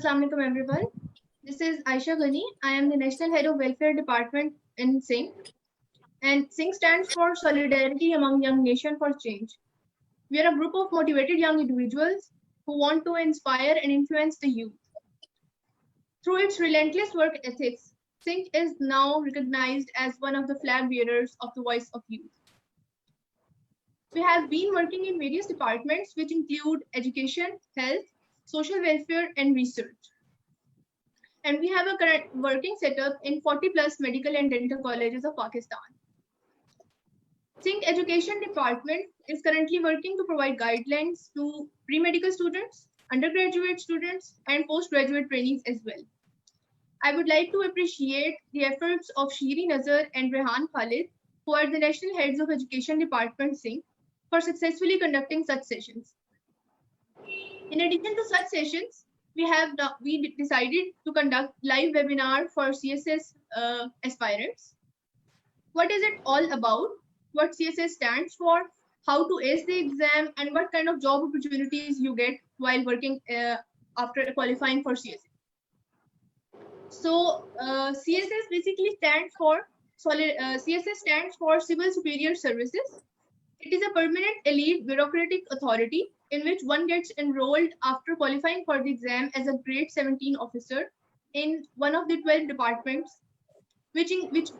Assalamu alaikum everyone. This is Aisha Ghani. I am the National Head of Welfare Department in SING. And SING stands for Solidarity Among Young Nation for Change. We are a group of motivated young individuals who want to inspire and influence the youth. Through its relentless work ethics, SING is now recognized as one of the flag bearers of the voice of youth. We have been working in various departments which include education, health, social welfare, and research. And we have a current working setup in 40 plus medical and dental colleges of Pakistan. SING Education Department is currently working to provide guidelines to pre-medical students, undergraduate students, and postgraduate trainees as well. I would like to appreciate the efforts of Shiri Nazar and Rehan Khalid, who are the National Heads of Education Department SING, for successfully conducting such sessions. In addition to such sessions, we decided to conduct live webinar for CSS aspirants. What is it all about? What CSS stands for? How to ace the exam, and what kind of job opportunities you get while working after qualifying for CSS. So CSS basically stands for CSS stands for Civil Superior Services. It is a permanent elite bureaucratic authority in which one gets enrolled after qualifying for the exam as a grade 17 officer in one of the 12 departments, which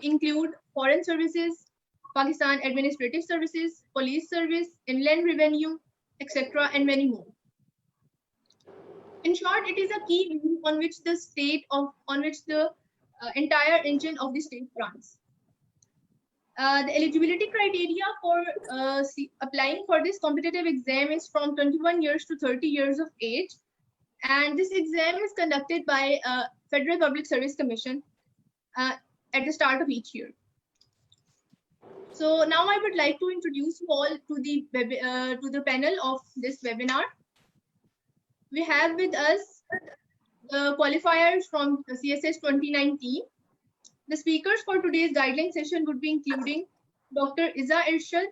include Foreign Services, Pakistan Administrative Services, Police Service, Inland Revenue, etc., and many more. In short, it is a key wheel on which the entire engine of the state runs. The eligibility criteria for applying for this competitive exam is from 21 years to 30 years of age. And this exam is conducted by Federal Public Service Commission at the start of each year. So now I would like to introduce you all to the panel of this webinar. We have with us the qualifiers from CSS 2019. The speakers for today's guideline session would be including Dr. Iza Arshad,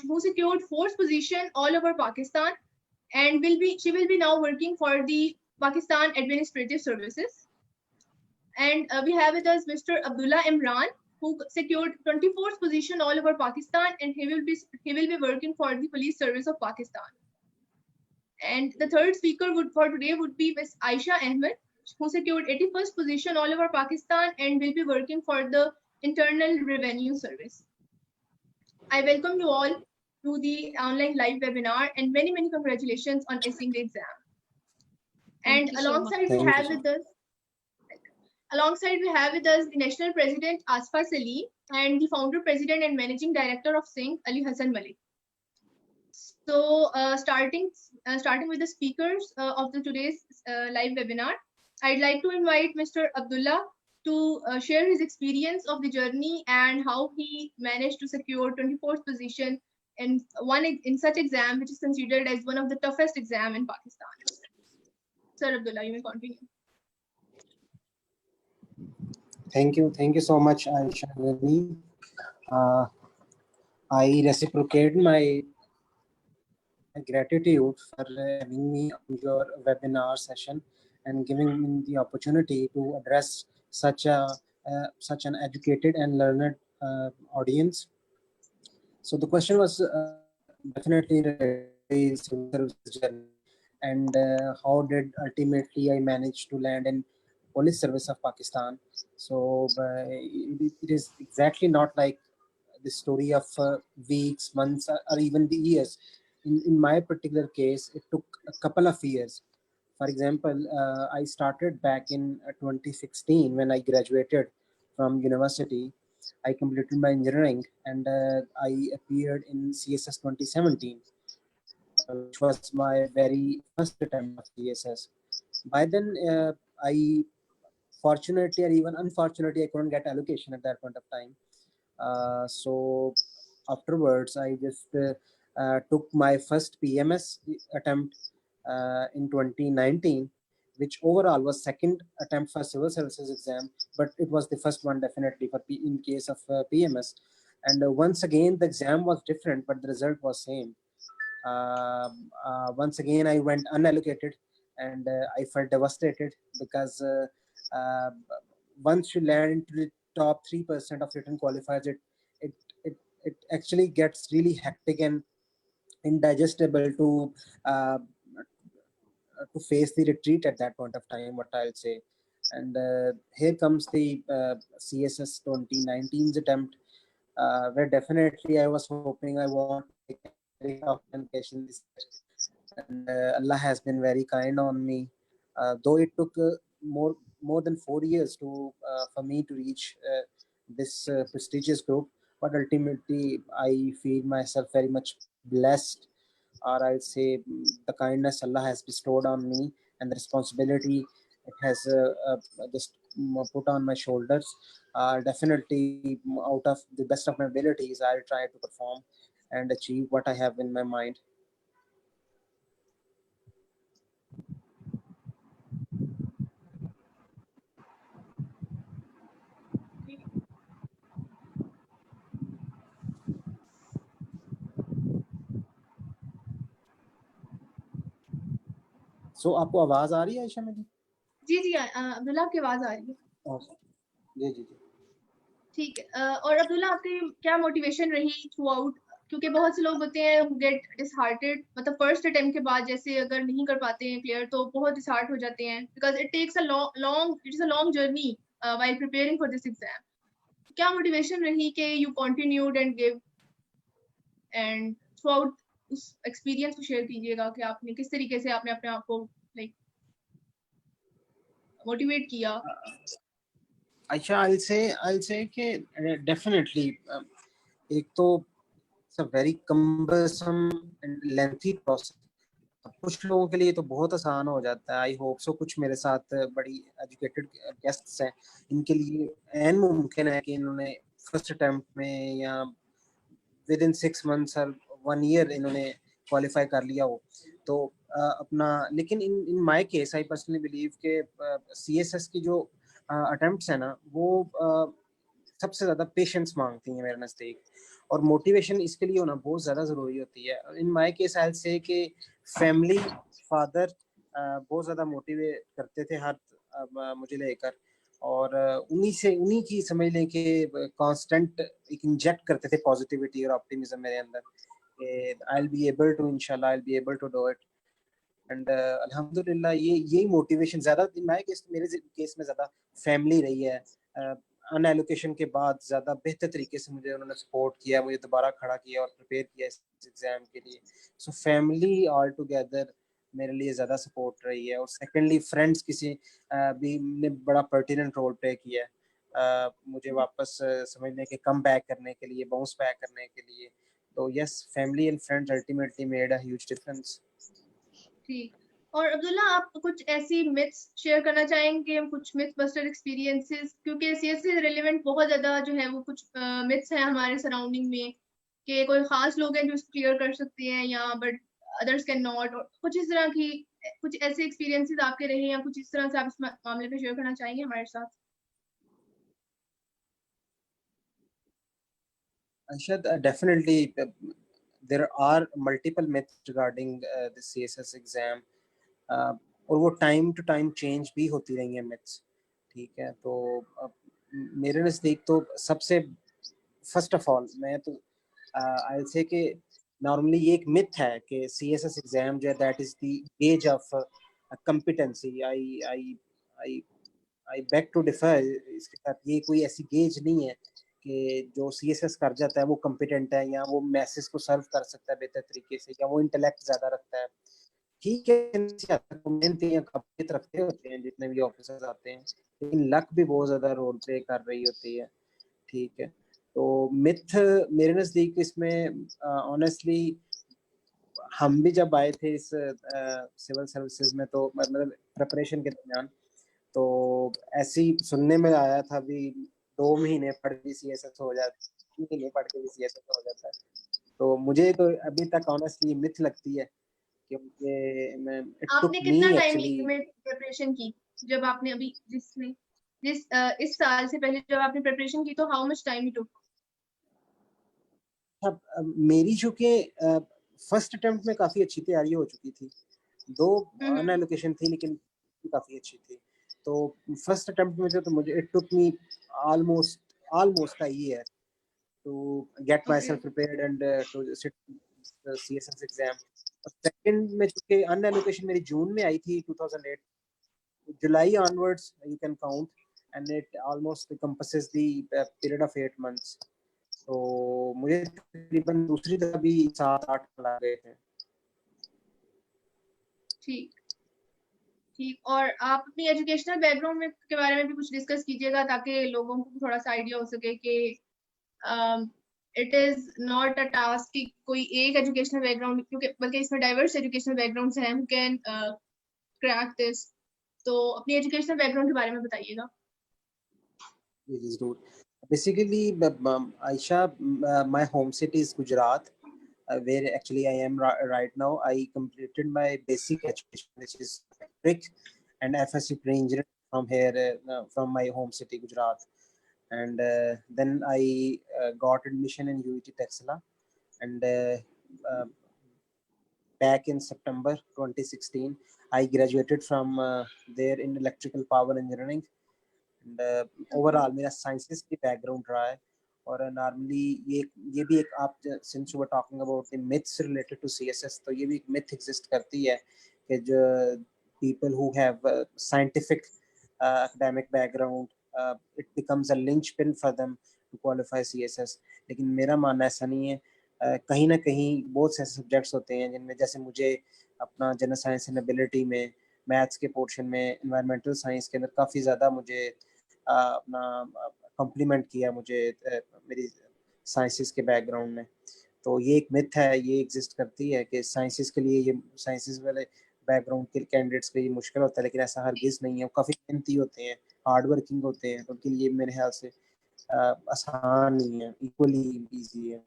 who secured 4th position all over Pakistan, and she will be now working for the Pakistan Administrative Services. And we have with us Mr. Abdullah Imran, who secured 24th position all over Pakistan, and he will be working for the Police Service of Pakistan. And the third speaker for today would be Ms. Aisha Ahmed, who secured 81st position all over Pakistan and will be working for the Internal Revenue Service. I welcome you all to the online live webinar, and many, many congratulations on acing the exam. And alongside we have with us the National President Asfa Salim and the Founder, President and Managing Director of SING, Ali Hassan Malik. So starting with the speakers of today's live webinar, I'd like to invite Mr. Abdullah to share his experience of the journey and how he managed to secure 24th position in such exam, which is considered as one of the toughest exam in Pakistan. Sir Abdullah, you may continue. Thank you so much, Aisha. I reciprocate my gratitude for having me on your webinar session and giving me the opportunity to address such an educated and learned audience. So the question was definitely related civil service journey, and how did ultimately I manage to land in Police Service of Pakistan. So it is exactly not like the story of weeks, months, or even the years. In my particular case, it took a couple of years. For example, I started back in 2016 when I graduated from university. I completed my engineering, and I appeared in CSS 2017, which was my very first attempt at CSS. By then, I fortunately or even unfortunately, I couldn't get allocation at that point of time. So afterwards, I just took my first PMS attempt in 2019, which overall was second attempt for civil services exam, but it was the first one definitely for in case of PMS. And once again, the exam was different, but the result was same. Once again, I went unallocated and I felt devastated because uh, once you land into the top 3% of written qualifiers, it it it actually gets really hectic and indigestible uh, to face the retreat at that point of time, what I'll say. And here comes the CSS 2019's attempt, where definitely I was hoping I want to take very tough communication this year. And Allah has been very kind on me. Though it took more than 4 years to for me to reach this prestigious group, but ultimately I feel myself very much blessed, or I'll say the kindness Allah has bestowed on me and the responsibility it has just put on my shoulders. Definitely, out of the best of my abilities, I'll try to perform and achieve what I have in my mind. सो आपको आवाज आ रही है आयशा मेरी? जी जी अब्दुल्ला, आपकी आवाज आ रही है। जी जी जी। ठीक है। और अब्दुल्ला, आपकी क्या मोटिवेशन रही थ्रू आउट? क्योंकि बहुत से लोग होते हैं हु गेट डिसहार्टेड, मतलब फर्स्ट अटेम्प्ट के बाद जैसे अगर नहीं कर पाते हैं क्लियर तो बहुत डिसहार्ट हो जाते हैं, because it takes a long it is a long journey while preparing for this exam. क्या मोटिवेशन रही कि you continued and give, and throughout उस एक्सपीरियंस को शेयर कीजिएगा कि आपने किस तरीके से आपने अपने आप को लाइक मोटिवेट किया? अच्छा, I'll say कि definitely एक तो it's a very cumbersome and lengthy process. कुछ लोगों के लिए तो बहुत आसान हो जाता है, आई होप सो। कुछ मेरे साथ बड़ी एजुकेटेड गेस्ट्स हैं, इनके लिए एन मुमकिन है कि इन्होंने फर्स्ट अटेम्प्ट में या विद इन 6 months और 1 year इन्होंने क्वालिफाई कर लिया हो। तो अपना, लेकिन इन my case I personally believe के सीएसएस की जो अटेम्प्ट्स है ना, वो सबसे ज्यादा पेशेंस मांगती हैं मेरे नजदीक, और मोटिवेशन इसके लिए होना बहुत ज्यादा जरूरी होती है। इन माय केस आई से कि फैमिली, फादर बहुत ज्यादा मोटिवेट करते थे हर मुझे लेकर, और उन्हीं की समझ लें कि कांस्टेंट एक इंजेक्ट करते थे पॉजिटिविटी और ऑप्टिमिज्म मेरे अंदर। I will be able to, इंशाल्लाह I will be able to do it. And अल्हम्दुलिल्लाह यही मोटिवेशन ज्यादा इन माय केस, मेरे केस में ज्यादा फैमिली रही है। अनएलोकेशन के बाद ज्यादा बेहतर तरीके से मुझे उन्होंने सपोर्ट किया, मुझे दोबारा खड़ा किया और प्रिपेयर किया इस एग्जाम के लिए। सो फैमिली ऑल टुगेदर मेरे लिए ज्यादा सपोर्ट रही है, और सेकेंडली फ्रेंड्स किसी भी ने बड़ा पर्टिनेंट रोल प्ले किया है मुझे वापस समझने के कम बैक करने के लिए, बाउंस बैक करने के लिए। तो yes, family and friends ultimately made a huge difference. ठीक। और अब्दुल्ला, आप कुछ ऐसी मिथ्स शेयर करना चाहेंगे, कुछ मिथ बस्टर एक्सपीरियंसेस? क्योंकि सीएस से रिलेवेंट बहुत ज्यादा जो है वो कुछ मिथ्स हैं हमारे सराउंडिंग में कि कोई खास लोग हैं जो इसको क्लियर कर सकते हैं या बट अदर्स कैन नॉट, और कुछ इस तरह की कुछ ऐसे एक्सपीरियंसेस आपके रहे या कुछ इस तरह से आप इस मामले पे शेयर करना चाहेंगे हमारे साथ? Arshad, definitely there are multiple myths regarding the CSS exam, और वो टाइम टू टाइम चेंज भी होती रही है myths। ठीक है, तो मेरे नज़दीक तो सबसे फर्स्ट ऑफ ऑल मैं तो आई से कि नॉर्मली ये एक मिथ है कि CSS एग्जाम जो है that is the gauge of competency. I I beg to differ इसके साथ। ये कोई ऐसी गेज नहीं है कि जो CSS कर जाता है वो कॉम्पिटेंट है, या वो मैसेज को सर्व कर सकता है बेहतर तरीके से, या वो इंटेलेक्ट ज्यादा रखता है। ठीक है, मेहनती या काबिलियत रखते होते हैं जितने भी ऑफिसर्स आते हैं, लेकिन लक भी बहुत ज्यादा रोल प्ले कर रही होती है। ठीक है, तो मिथ मेरे नजदीक इसमें ऑनेस्टली हम भी जब आए थे इस सिविल सर्विसेज में, तो मतलब प्रिपरेशन के दरमियान, तो ऐसे ही सुनने में आया था भी 2 महीने पढ़ के CSS हो जाता है, 3 महीने पढ़ के भी CSS हो जाता है। तो मुझे तो अभी तक ऑनेस्टली मिथ लगती है, क्योंकि मैं इट टुक आपने मी कितना टाइम एक्चुअली। में प्रिपरेशन की? जब आपने अभी इस साल से पहले जब आपने प्रिपरेशन की तो how much time it took? मेरी चूंकि फर्स्ट अटेम्प्ट में काफी अच्छी तैयारी हो चुकी थी, दो अनएलोकेशन थी लेकिन काफी अच्छी थी। तो फर्स्ट अटेम्प्ट में तो मुझे it took me almost a year to get myself prepared and to sit the CSS exam. Second में चूंकि अनएलोकेशन मेरी जून में आई थी 2008, जुलाई onwards you can count and it almost encompasses the period of 8 months. तो मुझे तकरीबन दूसरी दफा भी 7-8 लग गए थे। ठीक ठीक। और आप अपनी एजुकेशनल बैकग्राउंड में के बारे में भी कुछ डिस्कस कीजिएगा ताकि लोगों को थोड़ा सा आइडिया हो सके कि it is not a task कि कोई एक एजुकेशनल बैकग्राउंड, क्योंकि बल्कि इसमें डाइवर्स एजुकेशनल बैकग्राउंड्स हैं हु कैन क्रैक दिस। तो अपनी एजुकेशनल बैकग्राउंड के बारे में बताइएगा। Basically, Aisha, my home city is Gujarat, where actually I am right now. I completed my basic education, which is Brick and FSC pre-engineering from here, from my home city, Gujarat. And then I got admission in UET Texila, and back in September 2016, I graduated from there in electrical power engineering. And overall मेरा sciences की background रहा है। और normally ये भी एक, आप since you were talking about the myths related to CSS, तो ये भी एक मिथ एग्जिस्ट करती है कि जो people who have scientific academic background, it becomes a linchpin for them to qualify CSS. लेकिन मेरा मानना ऐसा नहीं है। कहीं ना कहीं बहुत से ऐसे सब्जेक्ट्स होते हैं जिनमें, जैसे मुझे अपना जनरल साइंस एंड एबिलिटी में, मैथ्स के पोर्शन में, एनवायरमेंटल साइंस के अंदर काफ़ी ज़्यादा मुझे अपना कॉम्प्लीमेंट किया मुझे मेरी साइंसेस के बैकग्राउंड ने। तो ये एक मिथ है, ये एग्जिस्ट करती है कि साइंसेस के लिए, ये साइंसेस वाले बैकग्राउंड के कैंडिडेट्स के लिए मुश्किल होता है, लेकिन ऐसा हरगिज नहीं है। वो काफ़ी मेहनती होते हैं, हार्ड वर्किंग होते हैं, तो उनके लिए मेरे ख्याल से आसान नहीं है, इक्वली ईजी है।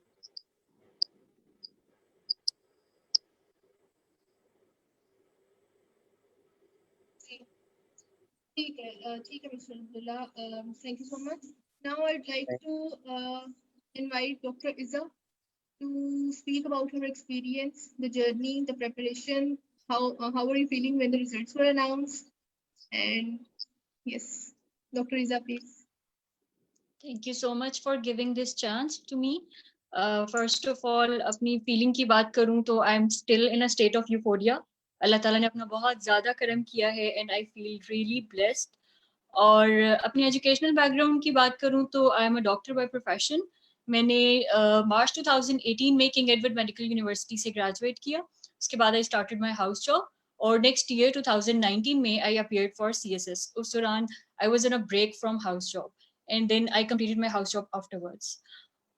ठीक है mister Abdullah, thank you so much. Now I would like to invite Dr. Iza to speak about her experience, the journey, the preparation. How are you feeling when the results were announced? And yes, Dr. Iza, please. Thank you so much for giving this chance to me. First of all, अपनी feeling की बात करूँ तो I'm still in a state of euphoria. अल्लाह ताला ने अपना बहुत ज़्यादा करम किया है and I feel really blessed. और अपनी एजुकेशनल बैकग्राउंड की बात करूँ तो I am a doctor by profession. मैंने मार्च 2018 में किंग एडवर्ड मेडिकल यूनिवर्सिटी से ग्रेजुएट किया। उसके बाद I started my house job और नेक्स्ट ईयर 2019 में आई अपीयर्ड फॉर सीएसएस। उस दौरान I was on a break from house job and then I completed my house job afterwards.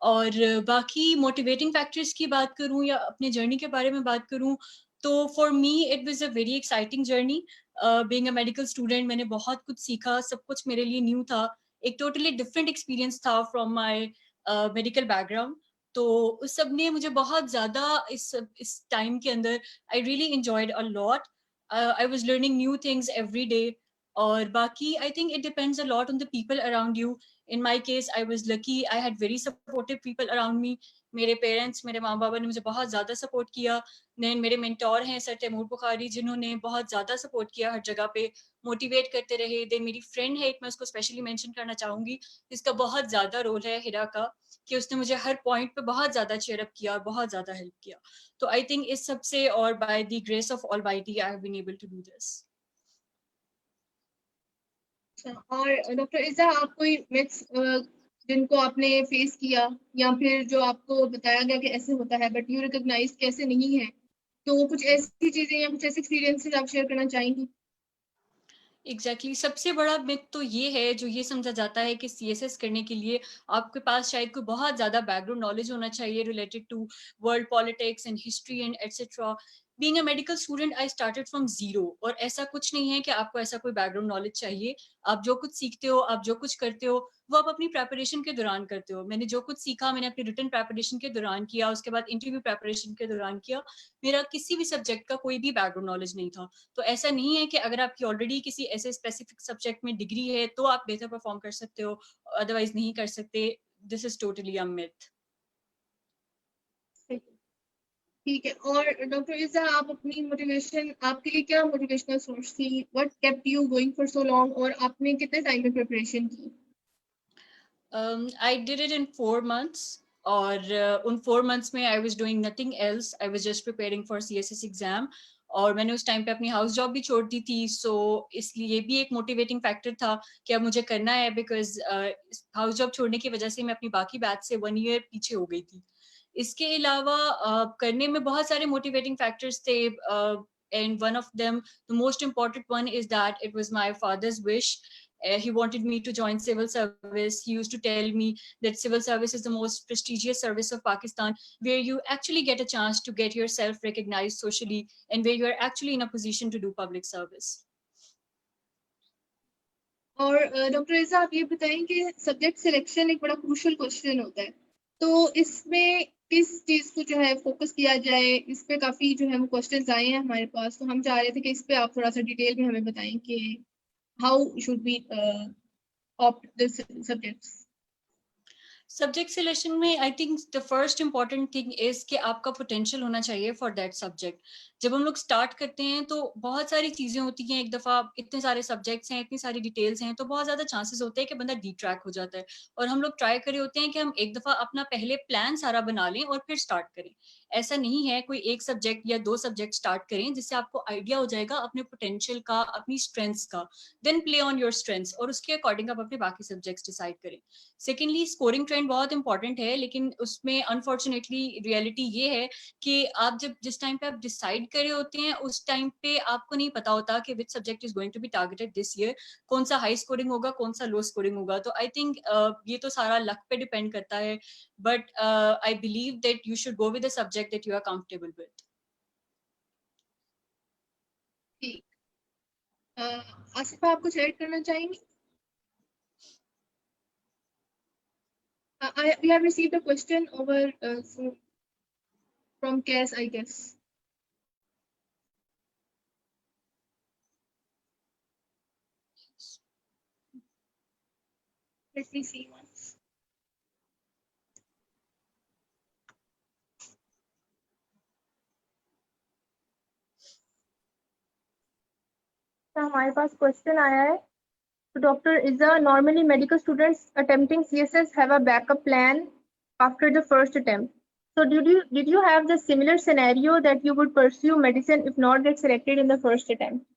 और बाकी मोटिवेटिंग फैक्टर्स की बात करूँ या अपने जर्नी के बारे में बात करूँ तो for me it was a very exciting journey. Being a medical student मैंने बहुत कुछ सीखा, सब कुछ मेरे लिए न्यू था, एक टोटली डिफरेंट एक्सपीरियंस था फ्रॉम माय मेडिकल बैकग्राउंड। तो उस सब ने मुझे बहुत ज़्यादा इस टाइम के अंदर I really enjoyed a lot. I was learning new things every day. और बाकी I think it depends a lot on the people around you. In my case, I was lucky. I had very supportive people around me. मेरे parents, मेरे माँ बाबा ने मुझे बहुत ज़्यादा support किया। देन मेरे मेंटोर हैं सर तैमूर बुखारी, जिन्होंने बहुत ज़्यादा सपोर्ट किया, हर जगह पे मोटिवेट करते रहे। देन मेरी फ्रेंड है एक, मैं उसको स्पेशली मेंशन करना चाहूँगी, इसका बहुत ज़्यादा रोल है, हिरा का, कि उसने मुझे हर पॉइंट पे बहुत ज़्यादा चेयर अप किया और बहुत ज़्यादा हेल्प किया। तो आई थिंक इस सब से और by the grace of almighty I have been able to do this. और डॉक्टर इज़ा, आप कोई मिथ्स जिनको आपने फेस किया या फिर जो आपको बताया गया कि ऐसे होता है बट यू रिकॉग्नाइज कैसे नहीं है, तो कुछ ऐसी चीजें या कुछ ऐसे एक्सपीरियंसेस आप शेयर करना चाहेंगी? एग्जैक्टली सबसे बड़ा मिथ तो ये है, जो ये समझा जाता है कि सीएसएस करने के लिए आपके पास शायद कोई बहुत ज़्यादा बैकग्राउंड नॉलेज होना चाहिए related to world politics and history and etcetera. Being a medical student I started from zero, और ऐसा कुछ नहीं है कि आपको ऐसा कोई बैकग्राउंड नॉलेज चाहिए। आप जो कुछ सीखते हो, आप जो कुछ करते हो, वो आप अपनी प्रेपरेशन के दौरान करते हो। मैंने जो कुछ सीखा मैंने अपनी रिटन प्रेपरेशन के दौरान किया, उसके बाद इंटरव्यू प्रेपरेशन के दौरान किया। मेरा किसी भी सब्जेक्ट का कोई भी बैकग्राउंड नॉलेज नहीं था। तो ऐसा नहीं है कि अगर आपकी ऑलरेडी किसी ऐसे स्पेसिफिक सब्जेक्ट में डिग्री है तो आप बेहतर परफॉर्म कर सकते हो, अदरवाइज नहीं कर सकते। This is totally a myth. ठीक है। और डॉक्टर इज़ा, आप अपनी मोटिवेशन, आपके लिए क्या मोटिवेशनल सोर्स थी? What kept you going for so long? और आपने कितने टाइम में प्रिपरेशन की? I did it in 4 months. और उन 4 months में I was doing nothing else. I was just preparing for CSS exam. और मैंने उस टाइम पे अपनी हाउस जॉब भी छोड़ दी थी, सो इसलिए ये भी एक मोटिवेटिंग फैक्टर था कि अब मुझे करना है, बिकॉज हाउस जॉब छोड़ने की वजह से मैं अपनी बाकी बैच से 1 year पीछे हो गई थी. इसके अलावा करने में बहुत सारे मोटिवेटिंग फैक्टर्स थे, and one of them, the most important one, is that it was my father's wish. He wanted me to join civil service. He used to tell me that civil service is the most prestigious service of Pakistan, where you actually get a chance to get yourself recognized socially and where you are actually in a position to do public service. और doctor Iza, आप ये बताएं कि subject selection एक बड़ा crucial question होता है, तो इसमें किस चीज़ को जो है फोकस किया जाए? इस पे काफ़ी जो है वो क्वेश्चंस आए हैं हमारे पास, तो हम चाह रहे थे कि इस पे आप थोड़ा सा डिटेल में हमें बताएं कि how should be opt this subjects. Subject selection में I think the first important thing is कि आपका पोटेंशियल होना चाहिए फॉर दैट सब्जेक्ट. जब हम लोग स्टार्ट करते हैं तो बहुत सारी चीजें होती हैं, एक दफा इतने सारे सब्जेक्ट्स हैं, इतनी सारी डिटेल्स हैं, तो बहुत ज्यादा चांसेस होते हैं कि बंदा डी ट्रैक हो जाता है. और हम लोग ट्राई करे होते हैं कि हम एक दफा अपना पहले प्लान सारा बना लें और फिर स्टार्ट करें. ऐसा नहीं है, कोई एक सब्जेक्ट या 2 सब्जेक्ट स्टार्ट करें जिससे आपको आइडिया हो जाएगा अपने पोटेंशियल का, अपनी स्ट्रेंथ्स का. Then play on your strengths और उसके अकॉर्डिंग आप अपने बाकी सब्जेक्ट्स डिसाइड करें. सेकेंडली, स्कोरिंग ट्रेंड बहुत इंपॉर्टेंट है, लेकिन उसमें अनफॉर्चुनेटली रियलिटी ये है कि आप जब जिस टाइम पे आप डिसाइड करे होते हैं उस टाइम पे आपको नहीं पता होता कि which subject is going to be targeted this year, कौन सा हाई स्कोरिंग होगा, कौन सा लो स्कोरिंग होगा. तो आई थिंक ये तो सारा लक पे डिपेंड करता है, but I believe that you should go with the subject that you are comfortable with. ठीक। आसिफा, आप कुछ ऐड करना चाहेंगी? We have received a question over from Cass, I guess. Let me see once. तो हमारे पास question आया है. So, Dr. Iza, normally medical students attempting CSS have a backup plan after the first attempt. So did you have the similar scenario that you would pursue medicine if not get selected in the first attempt?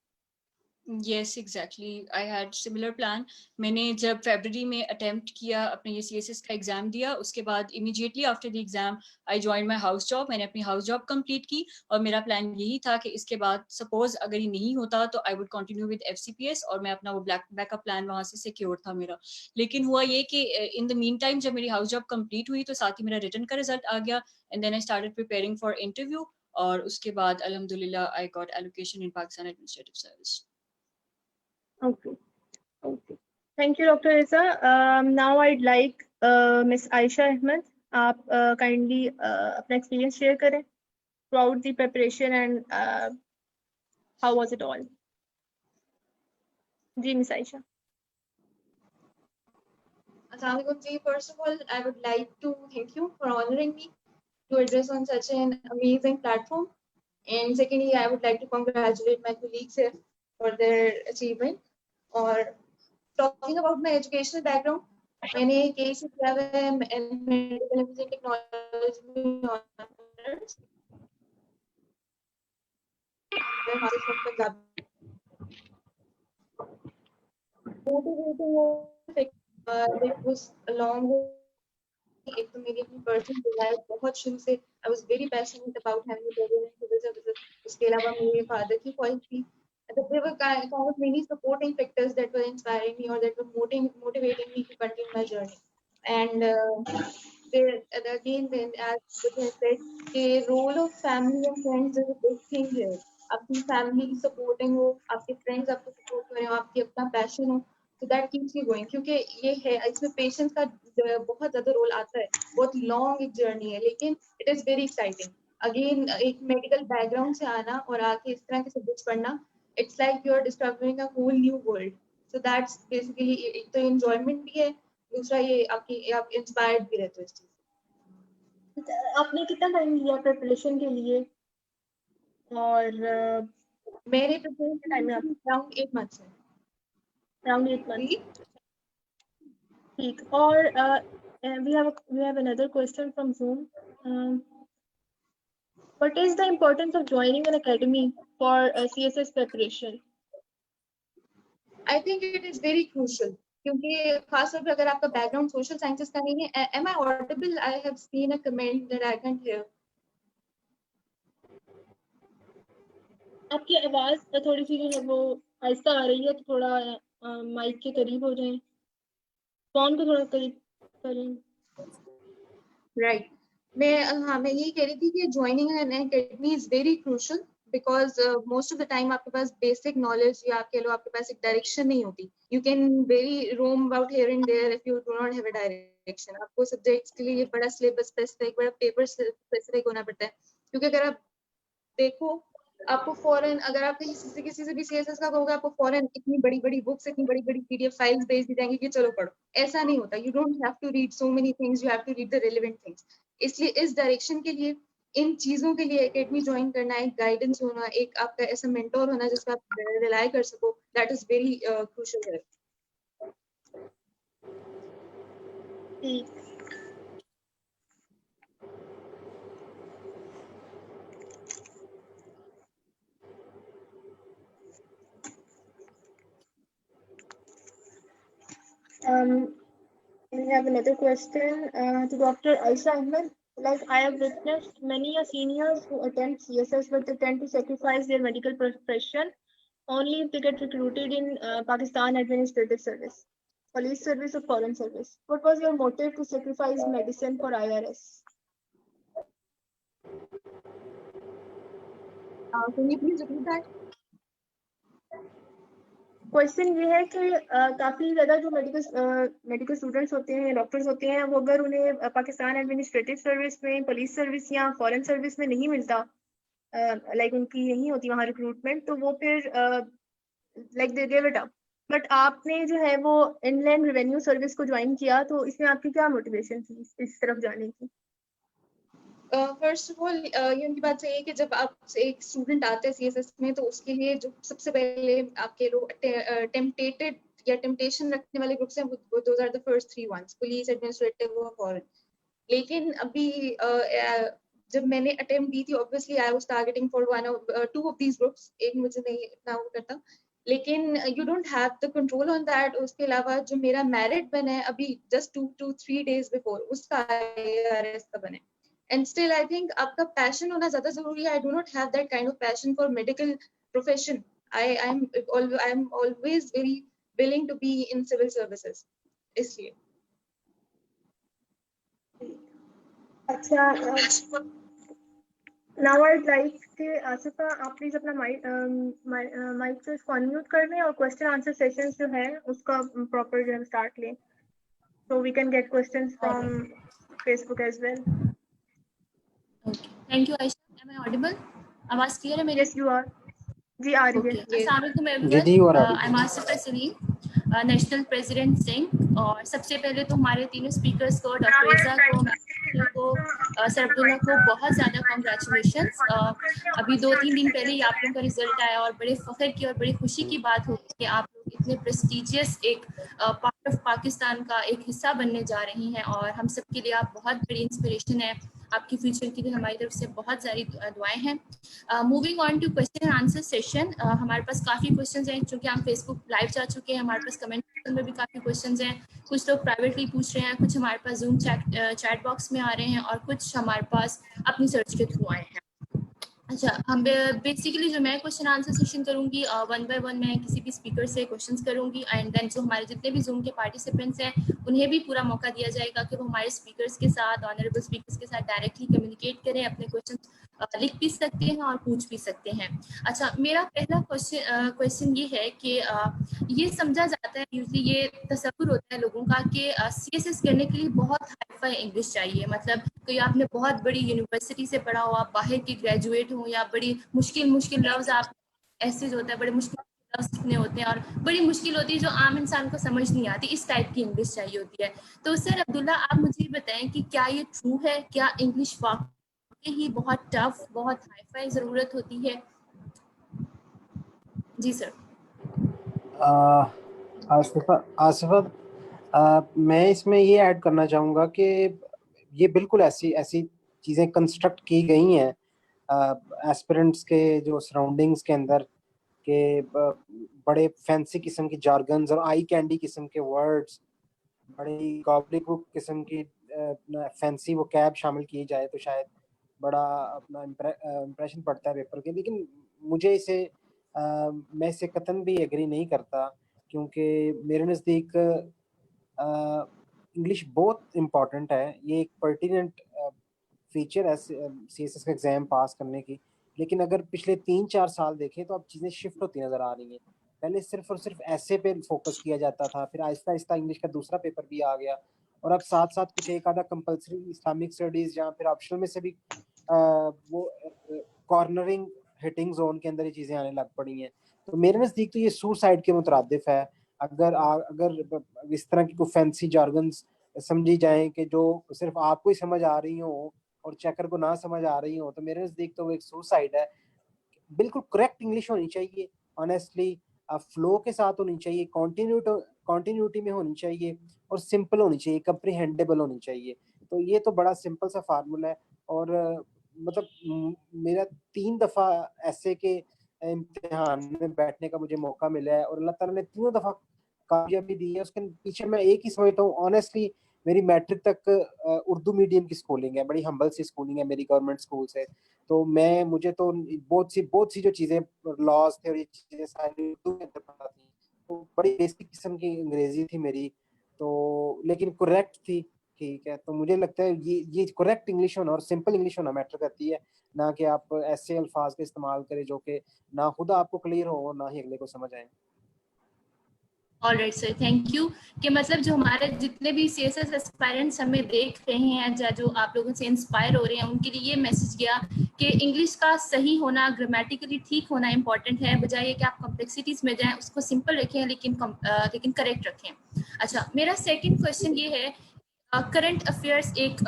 Yes, exactly. I had similar plan. मैंने जब फरवरी में attempt किया, अपने ये CSS का exam दिया, उसके बाद immediately after the exam I join my house job. मैंने अपनी हाउस जॉब कंप्लीट की और मेरा प्लान यही था कि इसके बाद सपोज अगर ये नहीं होता तो I would continue with FCPS और मैं अपना वो बैकअप प्लान वहां से सिक्योर था मेरा. लेकिन हुआ ये कि इन द मीन टाइम जब मेरी हाउस जॉब कंप्लीट हुई तो साथ ही मेरा रिटर्न का रिजल्ट आ गया and then I started preparing for interview और उसके बाद अल्हम्दुलिल्लाह I got allocation in Pakistan administrative service. Okay. Okay. Thank you, Dr. Iza. Now I'd like Miss Aisha Ahmed. आप kindly अपना experience share करें throughout the preparation and how was it all? जी, Miss Aisha. Assalamualaikum ji. First of all, I would like to thank you for honoring me to address on such an amazing platform. And secondly, I would like to congratulate my colleagues here for their achievement. Or talking about my educational background, मैंने KC किया है medical imaging technology में honors. Motivating it was a long way. एक तो मेरी अपनी personal life बहुत शुरू से I was very passionate about having a career in civil services. उसके अलावा मेरे father की quality. There were kind of many supporting factors that were inspiring me or that were motivating me to continue my journey. And then as I said, the role of family and friends is a big thing here. आपकी family supporting हो, आपके friends आपको support करें, आपकी अपना passion हो, so that keeps you going. क्योंकि ये है इसमें patience का बहुत ज़्यादा रोल आता है. बहुत long एक journey है, लेकिन it is very exciting. Again एक medical background से आना और आके इस तरह के subjects पढ़ना, it's like you're discovering a whole new world. So that's basically एक तो enjoyment भी है, दूसरा ये आप inspired भी रहते हो इस चीज़ से. आपने कितना टाइम लिया प्रिपरेशन के लिए? और मेरे टाइम में आप अराउंड 8 months है। around 8 months. ठीक। और we have another question from Zoom. What is the importance of joining an academy for CSS preparation? I think it is very crucial क्योंकि खासतौर पे अगर आपका बैकग्राउंड सोशल साइंसेस का नहीं है। Am I audible? I have seen a comment that I can't hear. आपकी आवाज थोड़ी सी जो है वो आहिस्ता आ रही है, तो थोड़ा माइक के करीब हो जाएं, फोन को थोड़ा करीब करें। Right. मैं यही कह रही थी कि joining an academy is very crucial because most of the time आपके पास basic knowledge या आप कह लो आपके पास एक direction नहीं होती। You can very roam about here and there if you do not have a direction. आपको subjects के लिए बड़ा syllabus specific, बड़ा paper specific होना पड़ता है। क्योंकि अगर आप देखो आपको फॉरेन अगर आप किसी से भी CSS का कहोगे आपको फॉरेन इतनी बड़ी बड़ी बुक्स इतनी बड़ी बड़ी PDF फाइल्स भेज दी जाएंगी कि चलो पढ़ो। ऐसा नहीं होता। You don't have to read so many things, you have to read the relevant things. इसलिए इस डायरेक्शन के लिए इन चीजों के लिए एकेडमी ज्वाइन करना, एक गाइडेंस होना, एक आपका ऐसा मेंटोर होना जिस पर आप रिलाई कर सको, दैट इज वेरी क्रूशियल है। We have another question to Dr. Aisha Ahmed. Like, I have witnessed many seniors who attend CSS, but they tend to sacrifice their medical profession only if they get recruited in Pakistan Administrative Service, police service, or foreign service. What was your motive to sacrifice medicine for IRS? Can you please repeat that? Question ये है कि काफी ज्यादा जो medical students होते हैं, doctors होते हैं, वो अगर उन्हें पाकिस्तान एडमिनिस्ट्रेटिव सर्विस में, पुलिस सर्विस या फॉरेन सर्विस में नहीं मिलता, लाइक उनकी नहीं होती वहाँ रिक्रूटमेंट, तो वो फिर like they give it up. But आपने जो है वो इनलैंड रेवेन्यू सर्विस को ज्वाइन किया, तो इसमें आपकी क्या मोटिवेशन थी इस तरफ जाने की? फर्स्ट ऑफ ऑल ये उनकी बात सही है कि जब आप एक स्टूडेंट आते हैं CSS में तो उसके लिए जो सबसे पहले आपके लोग टेम्पटेटेड या टेम्पटेशन रखने वाले ग्रुप्स हैं वो those are the first 3 ones, police, administrative और फॉरेन। लेकिन अभी जब मैंने अटेम्प्ट दी थी obviously I was targeting for 2 of these groups. एक मुझे नहीं इतना वो करता, लेकिन you don't have the control on that. उसके अलावा जो मेरा मेरिट बना है अभी जस्ट 2 to 3 days बिफोर, उसका IRS का बना है। And still, I think आपका passion होना ज़्यादा ज़रूरी है। I do not have that kind of passion for medical profession. I'm always very willing to be in civil services. इसलिए। अच्छा, now I'd like कि आसिफा आप प्लीज अपना माइक से अनम्यूट कर लें और क्वेश्चन आंसर सेशंस जो है उसका प्रॉपर जो है स्टार्ट लें, so we can get questions from Facebook as well. Okay. Thank you, Aisha. Am I audible? आवाज क्लियर है मेरी? Yes, you are. जी आ रही है। अस्सलाम वालेकुम everyone. I am Asifa Salim, national president Singh. और सबसे पहले तो हमारे तीनों स्पीकर्स को, डॉक्टर इज़ा को, सर अब्दुल्ला को बहुत ज़्यादा कॉन्ग्रेचुलेशंस। अभी 2-3 दिन पहले ही आप लोगों का रिजल्ट आया और बड़े फ़ख्र की और बड़ी खुशी की बात होगी कि आप लोग इतने प्रेस्टीजियस एक पार्ट ऑफ पाकिस्तान का एक हिस्सा बनने जा रही हैं और हम सब के लिए आप बहुत बड़ी इंस्पिरेशन है। आपकी फ्यूचर के लिए हमारी तरफ से बहुत सारी दुआएं हैं। Moving on to question and answer session, हमारे पास काफ़ी क्वेश्चंस हैं क्योंकि हम फेसबुक लाइव जा चुके हैं। हमारे पास कमेंट सेक्शन में भी काफ़ी क्वेश्चंस हैं, कुछ लोग प्राइवेटली पूछ रहे हैं, कुछ हमारे पास जूम चैट बॉक्स में आ रहे हैं और कुछ हमारे पास अपनी सर्च के थ्रू आए हैं। अच्छा, हम बेसिकली जो मैं क्वेश्चन आंसर सेशन करूंगी 1 by 1 मैं किसी भी स्पीकर से क्वेश्चंस करूंगी एंड देन जो हमारे जितने भी जूम के पार्टिसिपेंट्स हैं उन्हें भी पूरा मौका दिया जाएगा कि वो हमारे स्पीकर्स के साथ, ऑनरेबल स्पीकर्स के साथ डायरेक्टली कम्युनिकेट करें, अपने क्वेश्चंस लिख भी सकते हैं और पूछ भी सकते हैं। अच्छा, मेरा पहला क्वेश्चन ये है कि ये समझा जाता है, यूजली ये तसव्वुर होता है लोगों का कि CSS करने के लिए बहुत हाई-फाई इंग्लिश चाहिए, मतलब कोई आपने बहुत बड़ी यूनिवर्सिटी से पढ़ा हो, आप बाहर के ग्रेजुएट हो या बड़ी मुश्किल लफ्ज आप ऐसे जो होता है बड़े मुश्किल सीखने होते हैं और बड़ी मुश्किल होती है जो आम इंसान को समझ नहीं आती, इस टाइप की इंग्लिश चाहिए होती है। तो सर अब्दुल्ला, आप मुझे बताएं कि क्या ये ट्रू है, क्या इंग्लिश वाकई ही बहुत टफ, बहुत हाई-फाई ज़रूरत होती है? जी सर। आसिफा, मैं इसमें ये ऐड करना चाहूँगा कि ये बिल्कुल ऐसी ऐसी चीज़ें कंस्ट्रक्ट की गई हैं एस्पिरेंट्स के जो सराउंडिंग्स के अंदर के बड़े फैंसी किस्म की जार्गन्स और आई कैंडी किस्म के वर्ड्स, बड़ी गॉबलिक बुक किस्म की फैंसी वो कैब शामिल की जाए तो शायद बड़ा अपना इम्प्रेशन पड़ता है पेपर के। लेकिन मुझे मैं इसे कतन भी एग्री नहीं करता, क्योंकि मेरे नज़दीक इंग्लिश बहुत इम्पॉर्टेंट है। ये एक पर्टिनेंट फीचर है CSS का एग्ज़ाम पास करने की। लेकिन अगर पिछले 3-4 साल देखें तो अब चीज़ें शिफ्ट होती नज़र आ रही हैं। पहले सिर्फ और सिर्फ ऐसे पे फोकस किया जाता था, फिर आहिस्ता आहिस्ता इंग्लिश का दूसरा पेपर भी आ गया, और अब साथ साथ कुछ एक आधा कंपलसरी इस्लामिक स्टडीज़ या फिर ऑप्शनल में से भी वो कॉर्नरिंग हिटिंग जोन के अंदर ये चीज़ें आने लग पड़ी हैं। तो मेरे नज़दीक तो ये सुसाइड के मुतरादिफ है। अगर इस तरह की कोई फैंसी जार्गन्स समझी जाए कि जो सिर्फ आपको ही समझ आ रही हो और चेकर को ना समझ आ रही हो, तो मेरे नज़दीक तो वो एक सुसाइड है। बिल्कुल करेक्ट इंग्लिश होनी चाहिए, ऑनेस्टली फ्लो के साथ होनी चाहिए, कॉन्टिन्यूटी में होनी चाहिए, और सिंपल होनी चाहिए, कंप्रीहेंडेबल होनी चाहिए। तो ये तो बड़ा सिंपल सा फार्मूला है। और मतलब मेरा 3 दफ़ा ऐसे के इम्तिहान में बैठने का मुझे मौका मिला है और अल्लाह ताला ने 3 दफ़ा कामयाबी दी है। उसके पीछे मैं एक ही समझता हूँ, ऑनेस्टली मेरी मैट्रिक तक उर्दू मीडियम की स्कूलिंग है, बड़ी हम्बल सी स्कूलिंग है मेरी गवर्नमेंट स्कूल से। तो मुझे तो बहुत सी जो चीज़ें लॉज थे और ये चीज़ें सारी उर्दू के अंदर पता थी, तो बड़ी बेसिक किस्म की अंग्रेजी थी मेरी, तो लेकिन करेक्ट थी। ठीक है, तो मुझे लगता है ये करेक्ट इंग्लिश होना और सिंपल इंग्लिश होना मैटर करती है, ना कि आप ऐसे अल्फाज का इस्तेमाल करें जो कि ना खुद आपको क्लियर हो ना ही अगले को समझ आए। Alright sir, thank you. कि मतलब जो हमारे जितने भी CSS एस्पायरेंट्स हमें देख रहे हैं या जो आप लोगों से इंस्पायर हो रहे हैं, उनके लिए ये मैसेज गया कि इंग्लिश का सही होना, ग्रामेटिकली ठीक होना इंपॉर्टेंट है, बजाय कि आप कॉम्प्लेक्सिटीज में जाएं। उसको सिंपल रखें लेकिन करेक्ट रखें। अच्छा, मेरा सेकंड क्वेश्चन ये है, करंट अफेयर्स एक